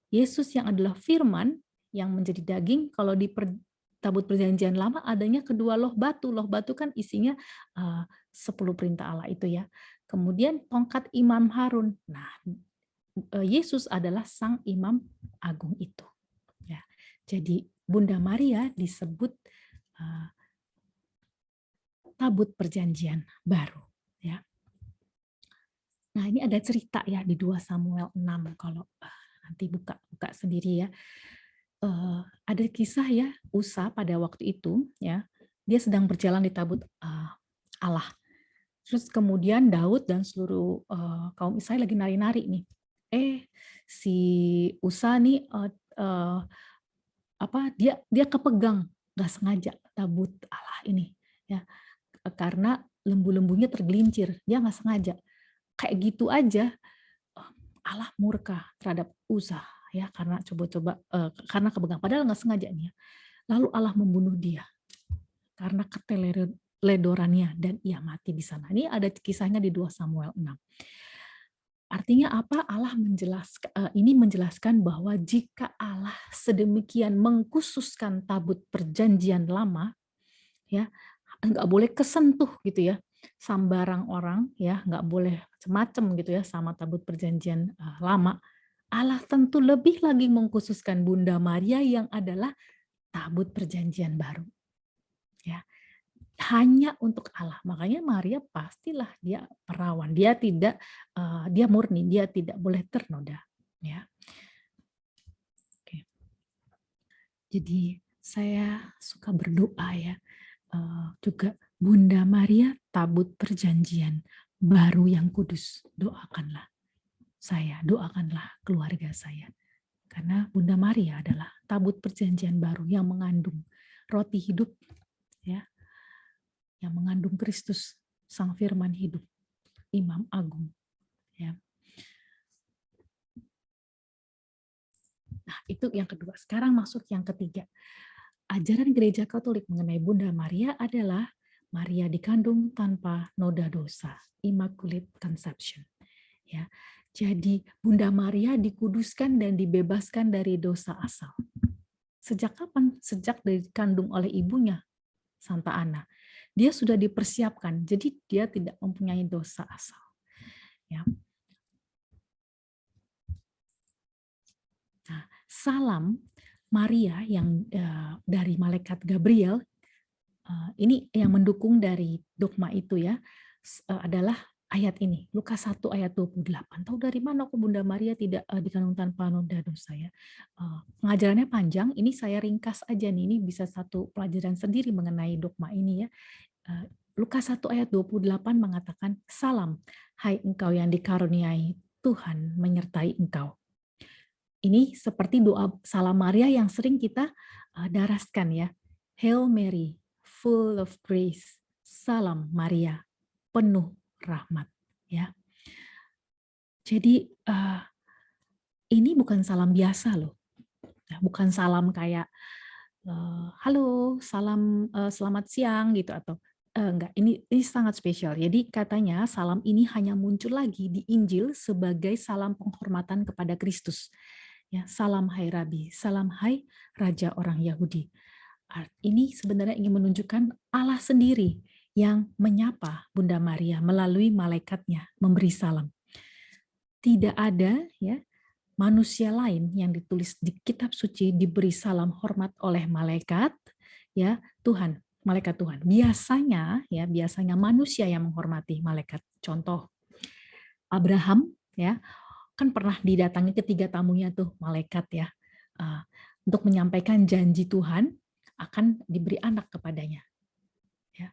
Yesus yang adalah firman yang menjadi daging. Kalau di tabut perjanjian lama adanya kedua loh batu. Loh batu kan isinya 10 perintah Allah itu ya. Kemudian tongkat Imam Harun. Nah, Yesus adalah sang Imam Agung itu. Ya. Jadi Bunda Maria disebut tabut perjanjian baru. Ya. Nah, ini ada cerita ya di 2 Samuel 6 kalau nanti buka sendiri ya. Ada kisah ya Usa pada waktu itu ya, dia sedang berjalan di tabut Allah. Terus kemudian Daud dan seluruh kaum Israel lagi nari-nari nih. Si Usa nih dia kepegang nggak sengaja tabut Allah ini ya, karena lembu-lembunya tergelincir, dia nggak sengaja. Kayak gitu aja Allah murka terhadap Usa ya, karena karena kepegang padahal nggak sengaja nih ya. Lalu Allah membunuh dia karena keteledorannya dan ia mati di sana. Ini ada kisahnya di 2 Samuel 6. Artinya apa? Allah menjelaskan bahwa jika Allah sedemikian mengkhususkan tabut perjanjian lama ya, nggak boleh kesentuh gitu ya sambarang orang ya, nggak boleh macam-macam gitu ya sama tabut perjanjian lama. Allah tentu lebih lagi mengkhususkan Bunda Maria yang adalah tabut perjanjian baru. Ya. Hanya untuk Allah. Makanya Maria pastilah dia perawan. Dia murni, dia tidak boleh ternoda. Ya. Oke. Jadi saya suka berdoa ya. Juga Bunda Maria tabut perjanjian baru yang kudus. Doakanlah saya, doakanlah keluarga saya. Karena Bunda Maria adalah tabut perjanjian baru yang mengandung roti hidup ya, yang mengandung Kristus, sang firman hidup, Imam Agung. Ya. Nah, itu yang kedua. Sekarang masuk yang ketiga. Ajaran Gereja Katolik mengenai Bunda Maria adalah Maria dikandung tanpa noda dosa, Immaculate Conception. Ya. Jadi Bunda Maria dikuduskan dan dibebaskan dari dosa asal. Sejak kapan? Sejak dikandung oleh ibunya, Santa Ana. Dia sudah dipersiapkan, jadi dia tidak mempunyai dosa asal. Ya. Nah, salam Maria yang dari malaikat Gabriel, ini yang mendukung dari dogma itu ya, adalah ayat ini, Lukas 1 ayat 28. Tahu dari mana kok Bunda Maria tidak dikandung tanpa noda dosa ya? Pengajarannya panjang, ini saya ringkas aja nih, ini bisa satu pelajaran sendiri mengenai dogma ini ya. Lukas 1 ayat 28 mengatakan, salam, hai engkau yang dikaruniai, Tuhan menyertai engkau. Ini seperti doa salam Maria yang sering kita daraskan ya. Hail Mary, full of grace, salam Maria, penuh rahmat ya. Jadi ini bukan salam biasa loh, bukan salam kayak halo salam selamat siang gitu atau enggak. Ini sangat spesial. Jadi katanya salam ini hanya muncul lagi di Injil sebagai salam penghormatan kepada Kristus. Ya, salam hai Rabi, salam hai Raja orang Yahudi. Ini sebenarnya ingin menunjukkan Allah sendiri yang menyapa Bunda Maria melalui malaikatnya memberi salam. Tidak ada ya manusia lain yang ditulis di kitab suci diberi salam hormat oleh malaikat, ya Tuhan, malaikat Tuhan. Biasanya manusia yang menghormati malaikat. Contoh, Abraham, ya, kan pernah didatangi ketiga tamunya tuh malaikat, ya, untuk menyampaikan janji Tuhan akan diberi anak kepadanya. Ya.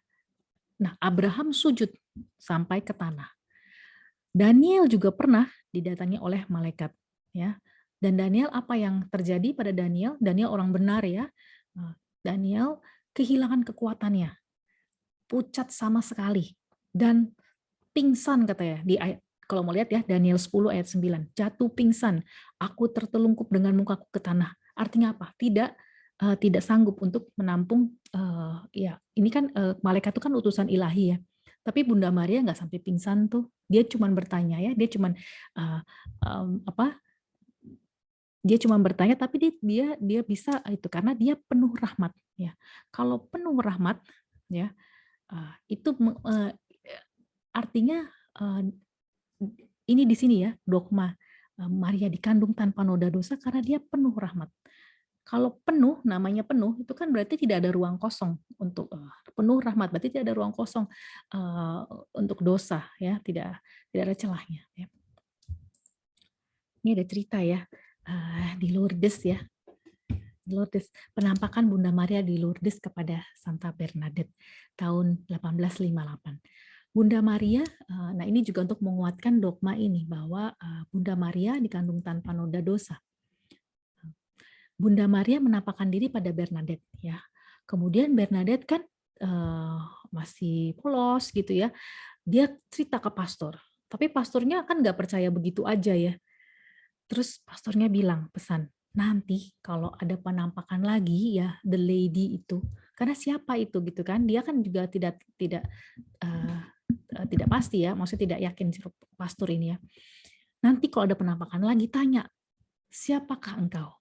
Nah, Abraham sujud sampai ke tanah. Daniel juga pernah didatangi oleh malaikat, ya. Dan Daniel, apa yang terjadi pada Daniel? Daniel orang benar, ya. Daniel kehilangan kekuatannya, pucat sama sekali, dan pingsan katanya di ayat. Kalau mau lihat ya, Daniel 10 ayat 9, jatuh pingsan, aku tertelungkup dengan mukaku ke tanah. Artinya apa? Tidak sanggup untuk menampung, ya ini kan malaikat itu kan utusan ilahi, ya. Tapi Bunda Maria nggak sampai pingsan tuh, dia cuma bertanya, ya, dia cuma dia cuma bertanya, tapi dia bisa itu karena dia penuh rahmat, ya. Kalau penuh rahmat, ya, itu artinya ini di sini, ya, dogma Maria dikandung tanpa noda dosa karena dia penuh rahmat. Kalau penuh, namanya penuh, itu kan berarti tidak ada ruang kosong untuk penuh rahmat, berarti tidak ada ruang kosong untuk dosa, ya, tidak ada celahnya, ya. Ini ada cerita, ya, di Lourdes, ya, Lourdes, penampakan Bunda Maria di Lourdes kepada Santa Bernadette tahun 1858. Bunda Maria, nah ini juga untuk menguatkan dogma ini bahwa Bunda Maria dikandung tanpa noda dosa. Bunda Maria menampakkan diri pada Bernadette, ya. Kemudian Bernadette kan masih polos gitu, ya. Dia cerita ke pastor, tapi pastornya kan nggak percaya begitu aja, ya. Terus pastornya bilang pesan, nanti kalau ada penampakan lagi, ya, the lady itu, karena siapa itu gitu kan? Dia kan juga tidak pasti, ya, maksudnya tidak yakin pastor ini, ya. Nanti kalau ada penampakan lagi tanya, siapakah engkau?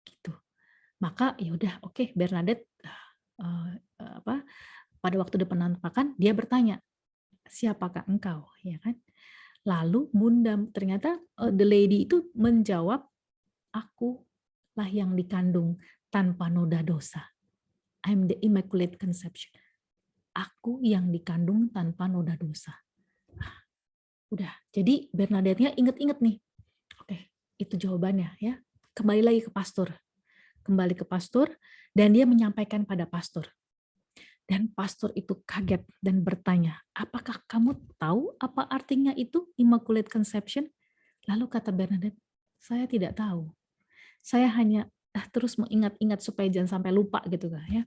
Gitu. Maka ya udah, oke, Bernadette pada waktu ada penampakan dia bertanya, siapakah engkau, ya kan? Lalu Bunda ternyata the lady itu menjawab, akulah yang dikandung tanpa noda dosa. I'm the Immaculate Conception. Aku yang dikandung tanpa noda dosa. Udah, jadi Bernadette-nya inget-inget nih. Oke, itu jawabannya, ya. Kembali lagi ke pastor. Kembali ke pastor, dan dia menyampaikan pada pastor. Dan pastor itu kaget dan bertanya, apakah kamu tahu apa artinya itu Immaculate Conception? Lalu kata Bernadette, saya tidak tahu. Saya hanya terus mengingat-ingat supaya jangan sampai lupa gitu kan, ya.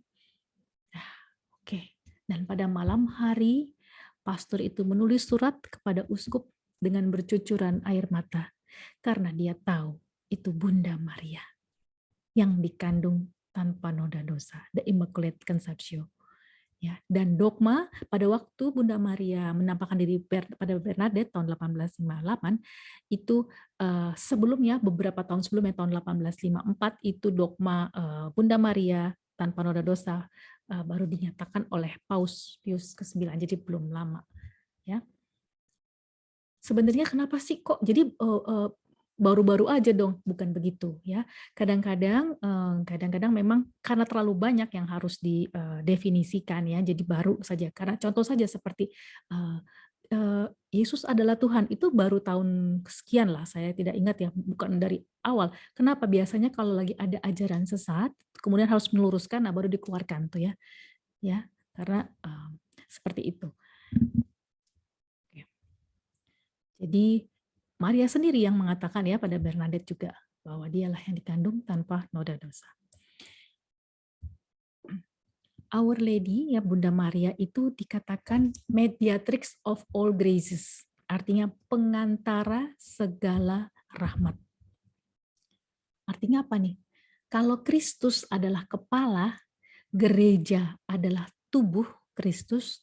Oke. Dan pada malam hari, pastor itu menulis surat kepada uskup dengan bercucuran air mata karena dia tahu itu Bunda Maria yang dikandung tanpa noda dosa, the Immaculate Conception. Ya, dan dogma pada waktu Bunda Maria menampakkan diri pada Bernadette tahun 1858 itu sebelumnya, beberapa tahun sebelumnya, tahun 1854 itu dogma Bunda Maria tanpa noda dosa baru dinyatakan oleh Paus Pius ke-9, jadi belum lama, ya. Sebenarnya kenapa sih kok jadi baru-baru aja dong? Bukan begitu, ya. Kadang-kadang memang karena terlalu banyak yang harus didefinisikan, ya. Jadi baru saja. Karena contoh saja seperti Yesus adalah Tuhan, itu baru tahun sekian lah, saya tidak ingat, ya, bukan dari awal. Kenapa? Biasanya kalau lagi ada ajaran sesat, kemudian harus meluruskan, nah baru dikeluarkan tuh, ya, karena seperti itu. Jadi Maria sendiri yang mengatakan, ya, pada Bernadette juga bahwa dialah yang dikandung tanpa noda dosa. Our Lady, ya, Bunda Maria itu dikatakan mediatrix of all graces, artinya pengantara segala rahmat. Artinya apa nih? Kalau Kristus adalah kepala, gereja adalah tubuh Kristus,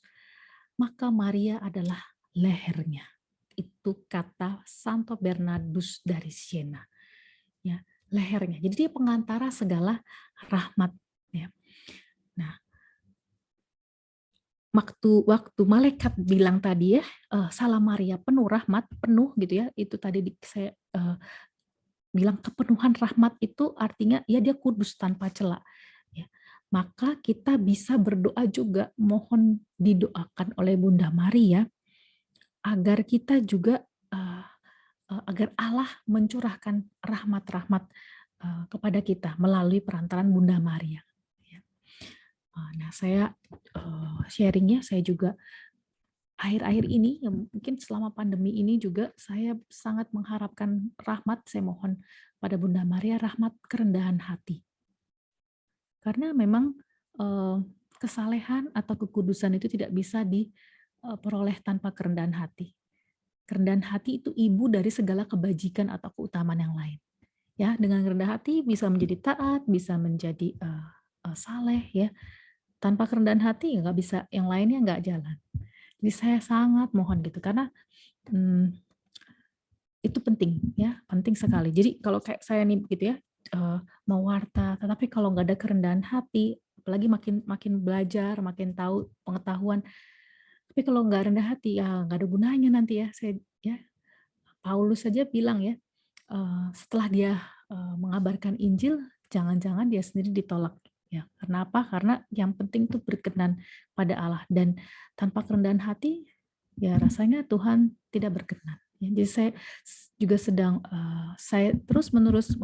maka Maria adalah lehernya. Itu kata Santo Bernardus dari Siena. Ya, lehernya. Jadi dia pengantara segala rahmat, ya. Nah, waktu malaikat bilang tadi, ya, salam Maria penuh rahmat, penuh gitu, ya, itu tadi saya bilang kepenuhan rahmat itu artinya ya dia kudus tanpa cela. Ya. Maka kita bisa berdoa juga, mohon didoakan oleh Bunda Maria agar kita juga agar Allah mencurahkan rahmat-rahmat kepada kita melalui perantaran Bunda Maria. Nah, saya sharingnya, saya juga akhir-akhir ini, ya mungkin selama pandemi ini juga saya sangat mengharapkan rahmat, saya mohon pada Bunda Maria rahmat kerendahan hati. Karena memang kesalehan atau kekudusan itu tidak bisa diperoleh tanpa kerendahan hati. Kerendahan hati itu ibu dari segala kebajikan atau keutamaan yang lain. Ya, dengan rendah hati bisa menjadi taat, bisa menjadi saleh, ya. Tanpa kerendahan hati nggak bisa, yang lainnya nggak jalan. Jadi saya sangat mohon gitu, karena itu penting, ya, penting sekali. Jadi kalau kayak saya nih gitu ya, mewarta, tetapi kalau nggak ada kerendahan hati, apalagi makin belajar, makin tahu pengetahuan, tapi kalau nggak rendah hati, ya nggak ada gunanya nanti ya. Paulus saja bilang ya, setelah dia mengabarkan Injil, jangan-jangan dia sendiri ditolak. Ya, karena apa? Karena yang penting itu berkenan pada Allah, dan tanpa kerendahan hati, ya rasanya Tuhan tidak berkenan. Ya, jadi saya juga saya terus-menerus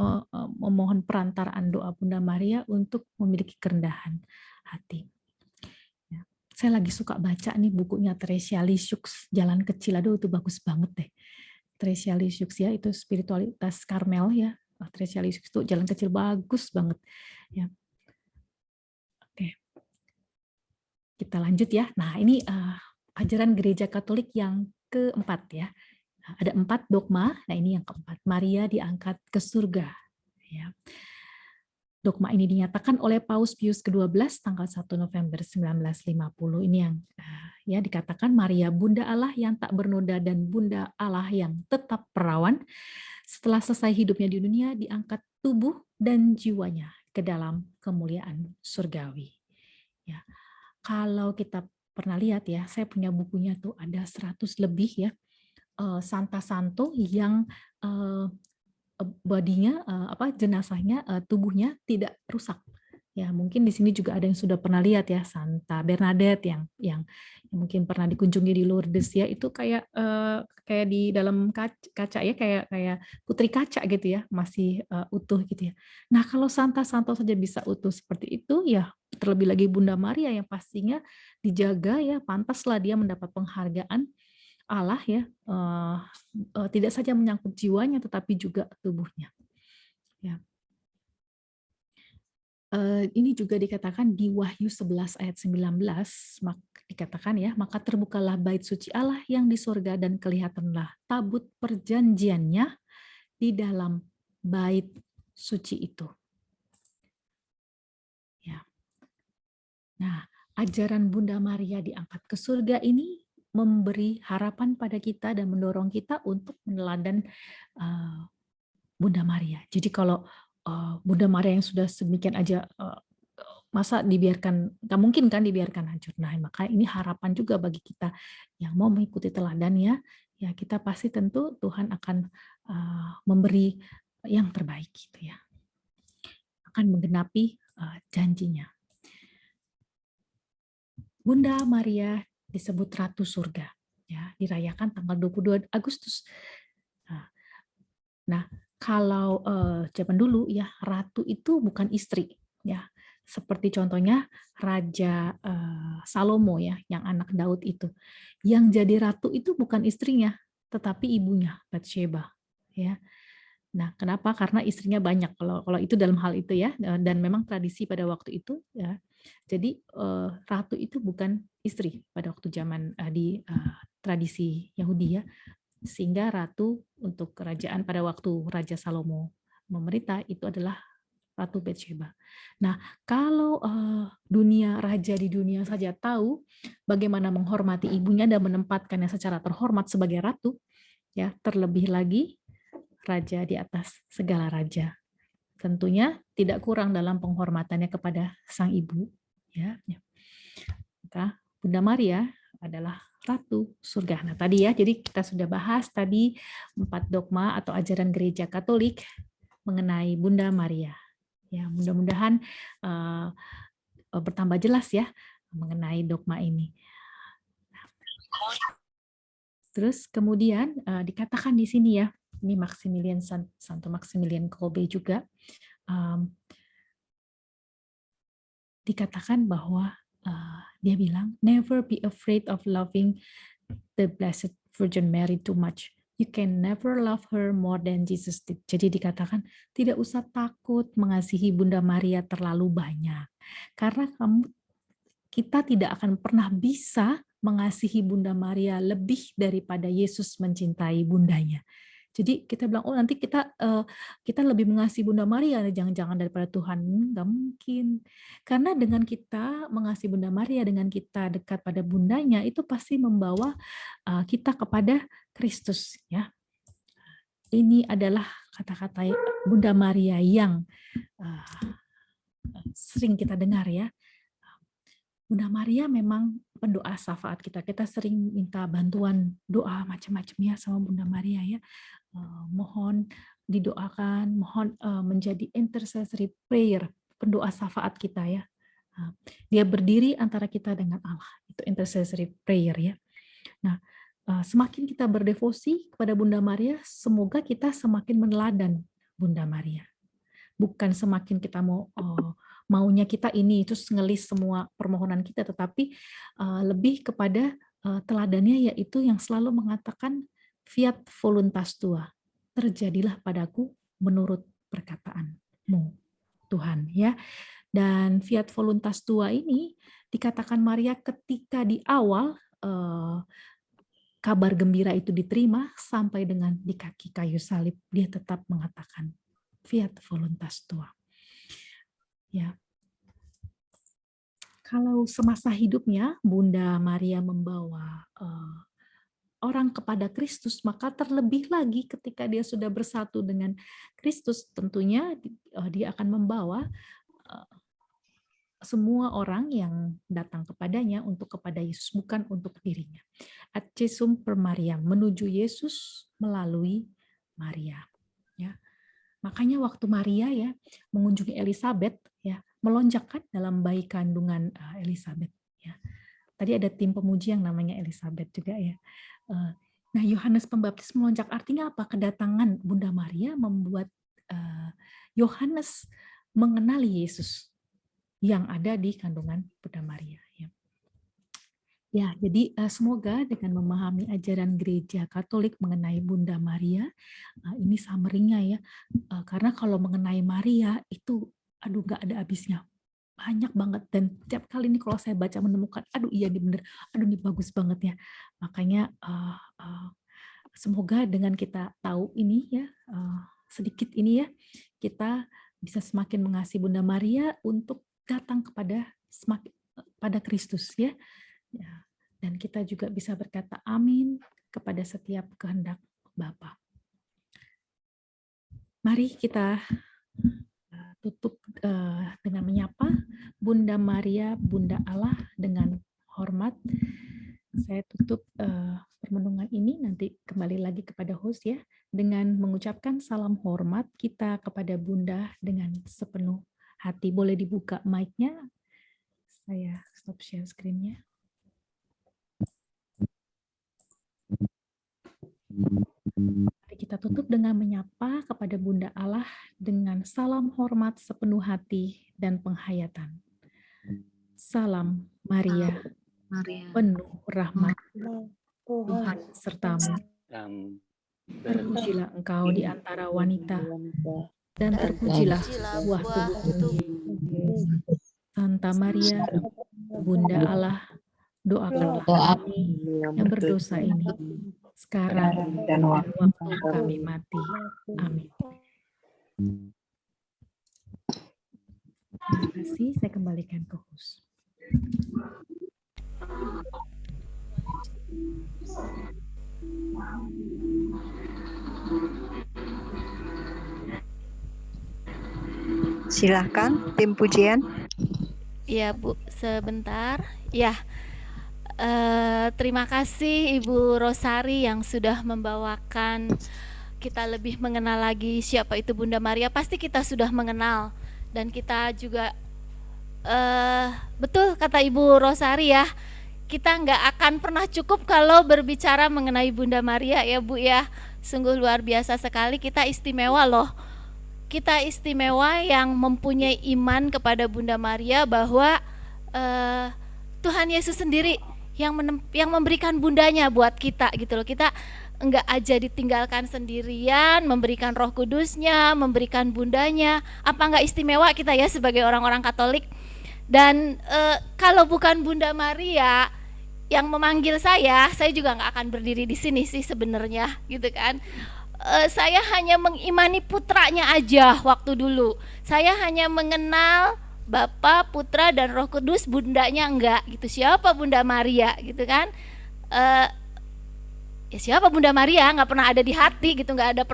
memohon perantaraan doa Bunda Maria untuk memiliki kerendahan hati. Ya, saya lagi suka baca nih bukunya Theresia Lisieux, Jalan Kecil. Aduh, itu bagus banget deh. Theresia Lisieux ya, itu spiritualitas Karmel ya. Theresia Lisieux itu Jalan Kecil, bagus banget. Ya. Oke, kita lanjut ya. Nah, ini ajaran Gereja Katolik yang keempat ya. Nah, ada 4 dogma. Nah, ini yang keempat. Maria diangkat ke surga. Ya. Dogma ini dinyatakan oleh Paus Pius ke-12 tanggal 1 November 1950. Ini yang ya dikatakan Maria Bunda Allah yang tak bernoda dan Bunda Allah yang tetap perawan. Setelah selesai hidupnya di dunia, diangkat tubuh dan jiwanya ke dalam kemuliaan surgawi. Ya. Kalau kita pernah lihat ya, saya punya bukunya tuh ada 100 lebih ya, Santa Santo yang bodinya jenazahnya, tubuhnya tidak rusak. Ya, mungkin di sini juga ada yang sudah pernah lihat ya, Santa Bernadette yang mungkin pernah dikunjungi di Lourdes ya, itu kayak di dalam kaca ya, kayak putri kaca gitu ya, masih utuh gitu ya. Nah, kalau Santa Santo saja bisa utuh seperti itu ya, terlebih lagi Bunda Maria yang pastinya dijaga ya, pantaslah dia mendapat penghargaan Allah ya, tidak saja menyangkut jiwanya tetapi juga tubuhnya. Ya. Ini juga dikatakan di Wahyu 11 ayat 19, dikatakan ya, maka terbukalah bait suci Allah yang di surga dan kelihatanlah tabut perjanjiannya di dalam bait suci itu. Ya. Nah, ajaran Bunda Maria diangkat ke surga ini memberi harapan pada kita dan mendorong kita untuk meneladan Bunda Maria. Jadi kalau Bunda Maria yang sudah sedemikian aja, masa dibiarkan, nggak mungkin kan dibiarkan hancur. Nah, maka ini harapan juga bagi kita yang mau mengikuti teladannya, ya kita pasti tentu Tuhan akan memberi yang terbaik gitu ya. Akan menggenapi janjinya. Bunda Maria disebut Ratu Surga, ya, dirayakan tanggal 22 Agustus. Nah, kalau zaman dulu ya, ratu itu bukan istri, ya, seperti contohnya Raja Salomo ya, yang anak Daud itu, yang jadi ratu itu bukan istrinya, tetapi ibunya Batsheba, ya. Nah, kenapa? Karena istrinya banyak. Kalau itu dalam hal itu ya, dan memang tradisi pada waktu itu ya. Jadi ratu itu bukan istri pada waktu zaman di tradisi Yahudi ya, sehingga ratu untuk kerajaan pada waktu Raja Salomo memerintah itu adalah Ratu Batsheba. Nah, kalau raja di dunia saja tahu bagaimana menghormati ibunya dan menempatkannya secara terhormat sebagai ratu, ya, terlebih lagi raja di atas segala raja. Tentunya tidak kurang dalam penghormatannya kepada sang ibu, ya. Maka Bunda Maria adalah Ratu Surga. Nah, tadi ya, jadi kita sudah bahas tadi 4 dogma atau ajaran Gereja Katolik. mengenai Bunda Maria. Ya, mudah-mudahan bertambah jelas ya mengenai dogma ini. Terus kemudian dikatakan di sini ya, ini Santo Maximilian Kolbe juga dikatakan bahwa dia bilang, never be afraid of loving the Blessed Virgin Mary too much. You can never love her more than Jesus did. Jadi dikatakan tidak usah takut mengasihi Bunda Maria terlalu banyak. Karena kita tidak akan pernah bisa mengasihi Bunda Maria lebih daripada Yesus mencintai bundanya. Jadi kita bilang, oh nanti kita lebih mengasihi Bunda Maria, jangan-jangan daripada Tuhan. Nggak mungkin. Karena dengan kita mengasihi Bunda Maria, dengan kita dekat pada bundanya, itu pasti membawa kita kepada Kristus. Ya. Ini adalah kata-kata Bunda Maria yang sering kita dengar ya. Bunda Maria memang pendoa syafaat kita. Kita sering minta bantuan doa macam-macam ya sama Bunda Maria ya. Mohon didoakan, mohon menjadi intercessory prayer, pendoa syafaat kita ya. Dia berdiri antara kita dengan Allah. Itu intercessory prayer ya. Nah, semakin kita berdevosi kepada Bunda Maria, semoga kita semakin meneladani Bunda Maria. Bukan semakin kita maunya kita ini terus ngelis semua permohonan kita, tetapi lebih kepada teladannya, yaitu yang selalu mengatakan fiat voluntas tua, terjadilah padaku menurut perkataanmu Tuhan ya. Dan fiat voluntas tua ini dikatakan Maria ketika di awal kabar gembira itu diterima sampai dengan di kaki kayu salib, dia tetap mengatakan fiat voluntas tua. Ya. Kalau semasa hidupnya Bunda Maria membawa orang kepada Kristus, maka terlebih lagi ketika dia sudah bersatu dengan Kristus, tentunya dia akan membawa semua orang yang datang kepadanya untuk kepada Yesus, bukan untuk dirinya. Accessum per Mariam, menuju Yesus melalui Maria. Ya. Makanya waktu Maria ya mengunjungi Elizabeth ya, melonjakkan dalam bayi kandungan Elizabeth ya. Tadi ada tim pemuji yang namanya Elizabeth juga ya. Nah, Yohanes Pembaptis melonjak, artinya apa? Kedatangan Bunda Maria membuat Yohanes mengenali Yesus yang ada di kandungan Bunda Maria. Ya, jadi semoga dengan memahami ajaran Gereja Katolik mengenai Bunda Maria, ini summeringnya ya, karena kalau mengenai Maria itu, aduh nggak ada habisnya. Banyak banget, dan tiap kali ini kalau saya baca menemukan, aduh iya nih bener, aduh ini bagus banget ya. Makanya semoga dengan kita tahu ini ya, sedikit ini ya, kita bisa semakin mengasihi Bunda Maria untuk datang pada Kristus ya. Dan kita juga bisa berkata amin kepada setiap kehendak Bapa. Mari kita tutup dengan menyapa Bunda Maria, Bunda Allah dengan hormat. Saya tutup permenungan ini, nanti kembali lagi kepada host ya, dengan mengucapkan salam hormat kita kepada Bunda dengan sepenuh hati. Boleh dibuka mic-nya? Saya stop share screen-nya. Mari kita tutup dengan menyapa kepada Bunda Allah dengan salam hormat sepenuh hati dan penghayatan. Salam Maria, penuh rahmat, Tuhan sertamu. Terpujilah engkau di antara wanita, dan terpujilah buah tubuhmu. Santa Maria, Bunda Allah, doakanlah kami yang berdosa ini, sekarang dan waktu kami mati. Amin. Terima kasih, saya kembalikan ke host. Silahkan tim pujian. Ya Bu, sebentar. Ya, terima kasih Ibu Rosari yang sudah membawakan kita lebih mengenal lagi siapa itu Bunda Maria, pasti kita sudah mengenal. Dan kita juga betul kata Ibu Rosari ya, kita nggak akan pernah cukup kalau berbicara mengenai Bunda Maria ya Bu ya. Sungguh luar biasa sekali, kita istimewa loh. Kita istimewa yang mempunyai iman kepada Bunda Maria bahwa Tuhan Yesus sendiri yang memberikan bundanya buat kita gitu loh. Kita enggak aja ditinggalkan sendirian, memberikan Roh Kudusnya, memberikan bundanya. Apa enggak istimewa kita ya sebagai orang-orang Katolik? Dan kalau bukan Bunda Maria yang memanggil saya juga enggak akan berdiri di sini sih sebenarnya gitu kan. Saya hanya mengimani putranya aja waktu dulu. Saya hanya mengenal Bapa, Putra, dan Roh Kudus, bundanya enggak gitu. Siapa Bunda Maria gitu kan? Ya siapa Bunda Maria? Nggak pernah ada di hati gitu, nggak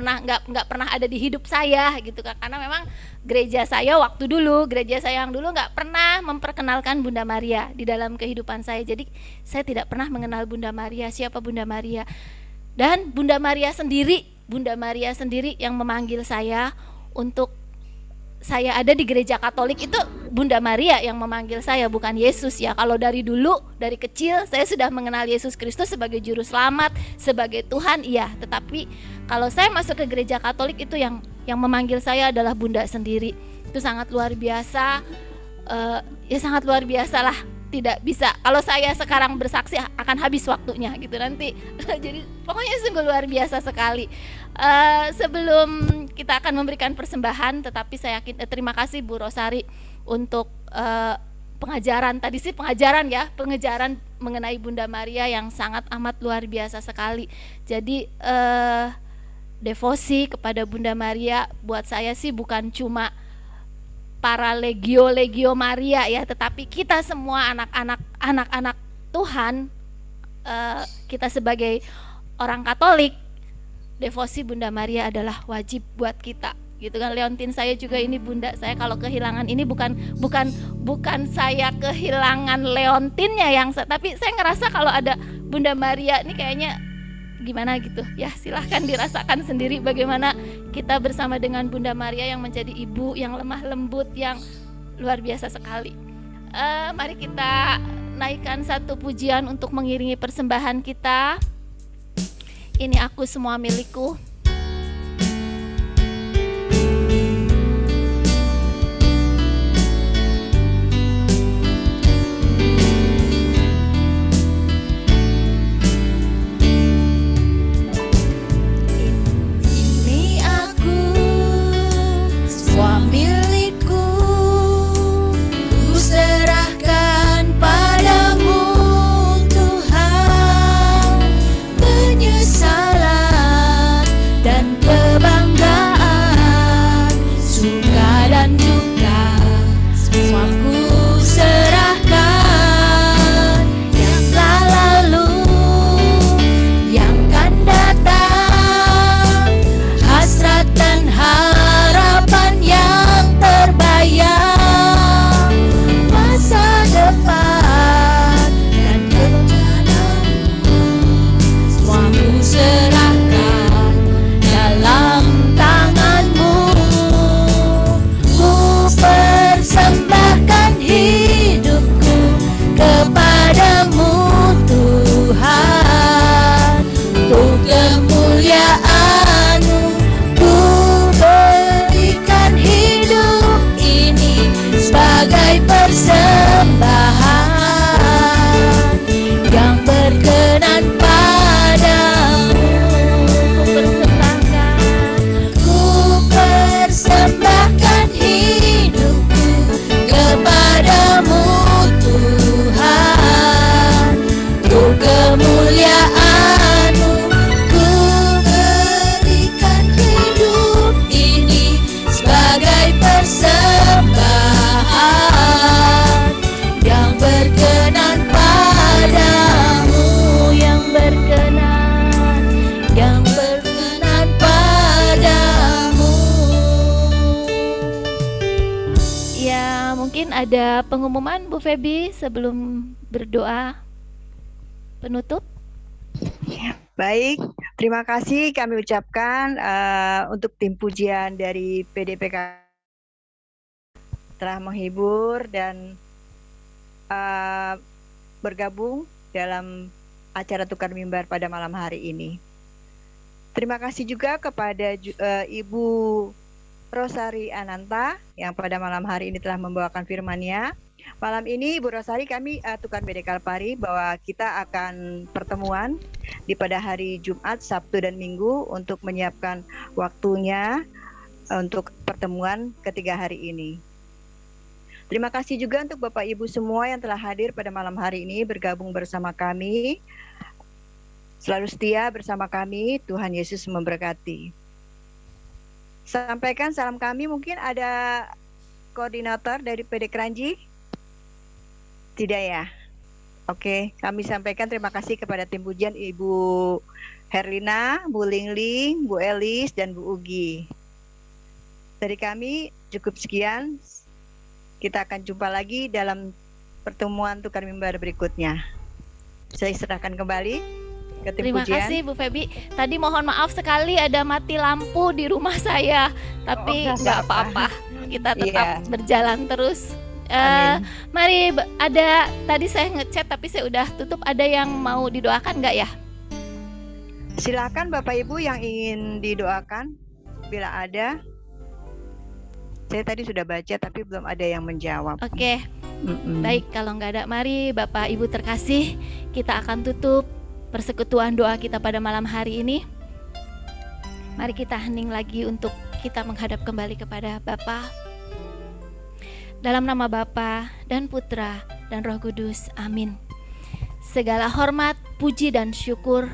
pernah ada di hidup saya gitu kan? Karena memang gereja saya yang dulu nggak pernah memperkenalkan Bunda Maria di dalam kehidupan saya. Jadi saya tidak pernah mengenal Bunda Maria. Siapa Bunda Maria? Dan Bunda Maria sendiri yang memanggil saya untuk saya ada di gereja Katolik. Itu Bunda Maria yang memanggil saya, bukan Yesus ya. Kalau dari dulu, dari kecil saya sudah mengenal Yesus Kristus sebagai juru selamat, sebagai Tuhan, iya. Tetapi kalau saya masuk ke gereja Katolik, itu yang memanggil saya adalah Bunda sendiri. Itu sangat luar biasa, ya sangat luar biasa lah. Tidak bisa, kalau saya sekarang bersaksi akan habis waktunya gitu nanti. Jadi pokoknya sungguh luar biasa sekali. Sebelum kita akan memberikan persembahan, tetapi saya yakin terima kasih Bu Rosari untuk pengajaran tadi sih, pengajaran mengenai Bunda Maria yang sangat amat luar biasa sekali. Jadi devosi kepada Bunda Maria buat saya sih bukan cuma para legio Maria ya, tetapi kita semua anak-anak Tuhan, kita sebagai orang Katolik, devosi Bunda Maria adalah wajib buat kita gitu kan. Leontin saya juga ini Bunda saya, kalau kehilangan ini bukan saya kehilangan Leontinnya tapi saya ngerasa kalau ada Bunda Maria ini kayaknya gimana gitu ya. Silahkan dirasakan sendiri bagaimana kita bersama dengan Bunda Maria yang menjadi ibu yang lemah lembut, yang luar biasa sekali. Mari kita naikkan satu pujian untuk mengiringi persembahan kita. Ini aku semua milikku. Ada pengumuman Bu Febi sebelum berdoa penutup? Ya, baik, Terima kasih kami ucapkan untuk tim pujian dari PDPK telah menghibur dan bergabung dalam acara tukar mimbar pada malam hari ini. Terima kasih juga kepada Ibu Rosari Ananta yang pada malam hari ini telah membawakan firman-Nya. Malam ini Ibu Rosari, kami tukar BD Kalpari bahwa kita akan pertemuan pada hari Jumat, Sabtu dan Minggu untuk menyiapkan waktunya untuk pertemuan ketiga hari ini. Terima kasih juga untuk Bapak Ibu semua yang telah hadir pada malam hari ini bergabung bersama kami. Selalu setia bersama kami, Tuhan Yesus memberkati. Sampaikan salam kami, mungkin ada koordinator dari PD Kranji? Tidak ya? Oke, kami sampaikan terima kasih kepada tim pujian Ibu Herlina, Bu Lingling, Bu Elis, dan Bu Ugi. Dari kami cukup sekian. Kita akan jumpa lagi dalam pertemuan tukar mimbar berikutnya. Saya serahkan kembali. Terima kasih Bu Febi. Tadi mohon maaf sekali ada mati lampu di rumah saya, tapi nggak apa-apa. Kita tetap berjalan terus. Mari, ada tadi saya ngechat tapi saya udah tutup. Ada yang mau didoakan nggak ya? Silakan Bapak Ibu yang ingin didoakan. Bila ada, saya tadi sudah baca tapi belum ada yang menjawab. Oke. Baik, kalau nggak ada, mari Bapak Ibu terkasih, kita akan tutup persekutuan doa kita pada malam hari ini. Mari kita hening lagi untuk kita menghadap kembali kepada Bapa. Dalam nama Bapa dan Putra dan Roh Kudus, amin. Segala hormat, puji dan syukur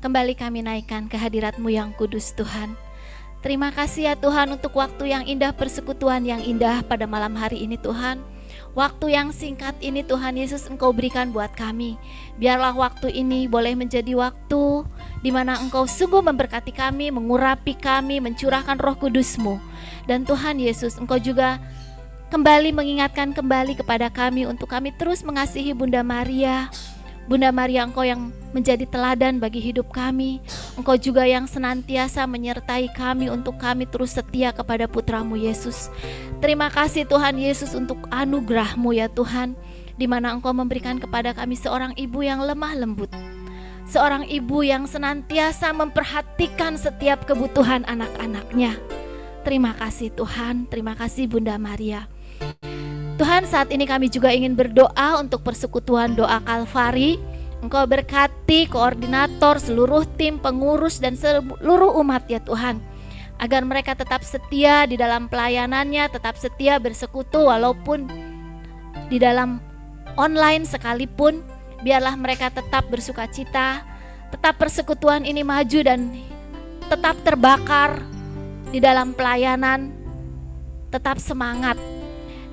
kembali kami naikkan ke hadirat-Mu yang kudus Tuhan. Terima kasih ya Tuhan untuk waktu yang indah, persekutuan yang indah pada malam hari ini Tuhan. Waktu yang singkat ini Tuhan Yesus Engkau berikan buat kami. Biarlah waktu ini boleh menjadi waktu di mana Engkau sungguh memberkati kami, mengurapi kami, mencurahkan Roh Kudus-Mu. Dan Tuhan Yesus, Engkau juga kembali mengingatkan kembali kepada kami untuk kami terus mengasihi Bunda Maria. Bunda Maria, Engkau yang menjadi teladan bagi hidup kami. Engkau juga yang senantiasa menyertai kami untuk kami terus setia kepada Putra-Mu Yesus. Terima kasih Tuhan Yesus untuk anugerah-Mu ya Tuhan, di mana Engkau memberikan kepada kami seorang ibu yang lemah lembut. Seorang ibu yang senantiasa memperhatikan setiap kebutuhan anak-anaknya. Terima kasih Tuhan, terima kasih Bunda Maria. Tuhan, saat ini kami juga ingin berdoa untuk persekutuan doa Kalvari. Engkau berkati koordinator, seluruh tim pengurus dan seluruh umat ya Tuhan, agar mereka tetap setia di dalam pelayanannya, tetap setia bersekutu walaupun di dalam online sekalipun. Biarlah mereka tetap bersukacita, tetap persekutuan ini maju dan tetap terbakar di dalam pelayanan, tetap semangat.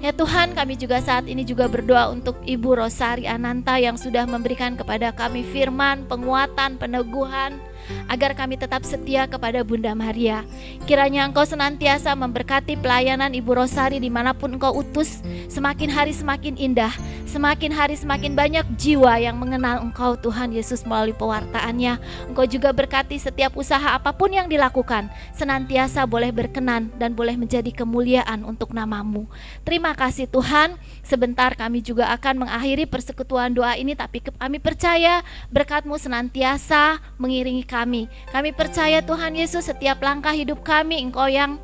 Ya Tuhan, kami juga saat ini juga berdoa untuk Ibu Rosari Ananta yang sudah memberikan kepada kami firman, penguatan, peneguhan, agar kami tetap setia kepada Bunda Maria. Kiranya Engkau senantiasa memberkati pelayanan Ibu Rosari dimanapun Engkau utus. Semakin hari semakin indah, semakin hari semakin banyak jiwa yang mengenal Engkau Tuhan Yesus melalui pewartaannya. Engkau juga berkati setiap usaha apapun yang dilakukan, senantiasa boleh berkenan dan boleh menjadi kemuliaan untuk nama-Mu. Terima kasih Tuhan. Sebentar kami juga akan mengakhiri persekutuan doa ini, tapi kami percaya berkat-Mu senantiasa mengiringi kami. Kami percaya Tuhan Yesus setiap langkah hidup kami Engkau yang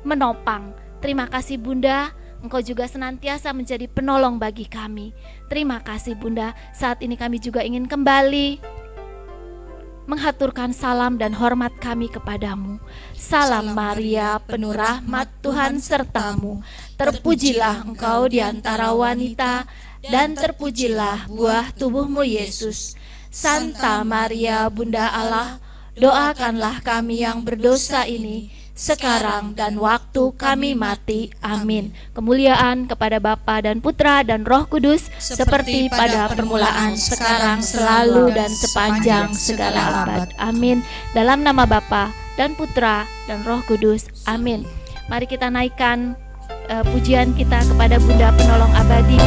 menopang. Terima kasih Bunda, Engkau juga senantiasa menjadi penolong bagi kami. Terima kasih Bunda. Saat ini kami juga ingin kembali menghaturkan salam dan hormat kami kepadamu. Salam Maria, penuh rahmat Tuhan sertamu. Terpujilah engkau di antara wanita, dan terpujilah buah tubuhmu Yesus. Santa Maria, Bunda Allah, doakanlah kami yang berdosa ini, sekarang dan waktu kami mati. Amin. Kemuliaan kepada Bapa dan Putra dan Roh Kudus, seperti pada permulaan, sekarang, selalu, dan sepanjang segala abad. Amin. Dalam nama Bapa dan Putra dan Roh Kudus. Amin. Mari kita naikkan pujian kita kepada Bunda Penolong Abadi.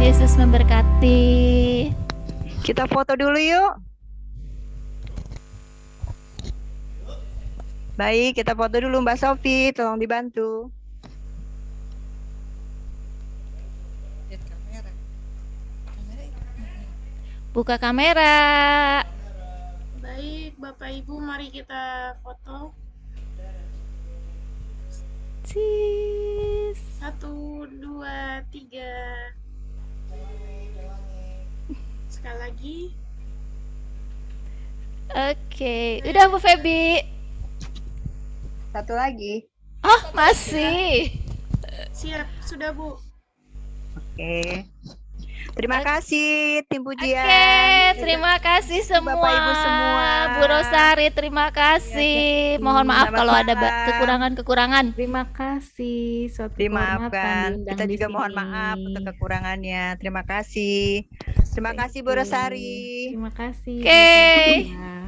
Yesus memberkati. Kita foto dulu yuk. Baik, kita foto dulu Mbak Sofi, tolong dibantu. Buka kamera. Baik, Bapak Ibu, mari kita foto. Cheese. 1, 2, 3. Sekali lagi. Oke, udah Bu Feby. Satu lagi. Oh, masih. Siap, sudah Bu. Oke. Terima kasih tim pujian. Oke, terima kasih semua. Bapak Ibu semua. Bu Rosari, terima kasih. Mohon maaf Selamat kalau ada malam. kekurangan-kekurangan. Terima kasih. Suatu Dimaafkan. kehormatan Kita diundang di juga mohon sini. maaf untuk kekurangannya. Terima kasih. Terima kasih Bu Rosari. Terima kasih. Oke. Ya.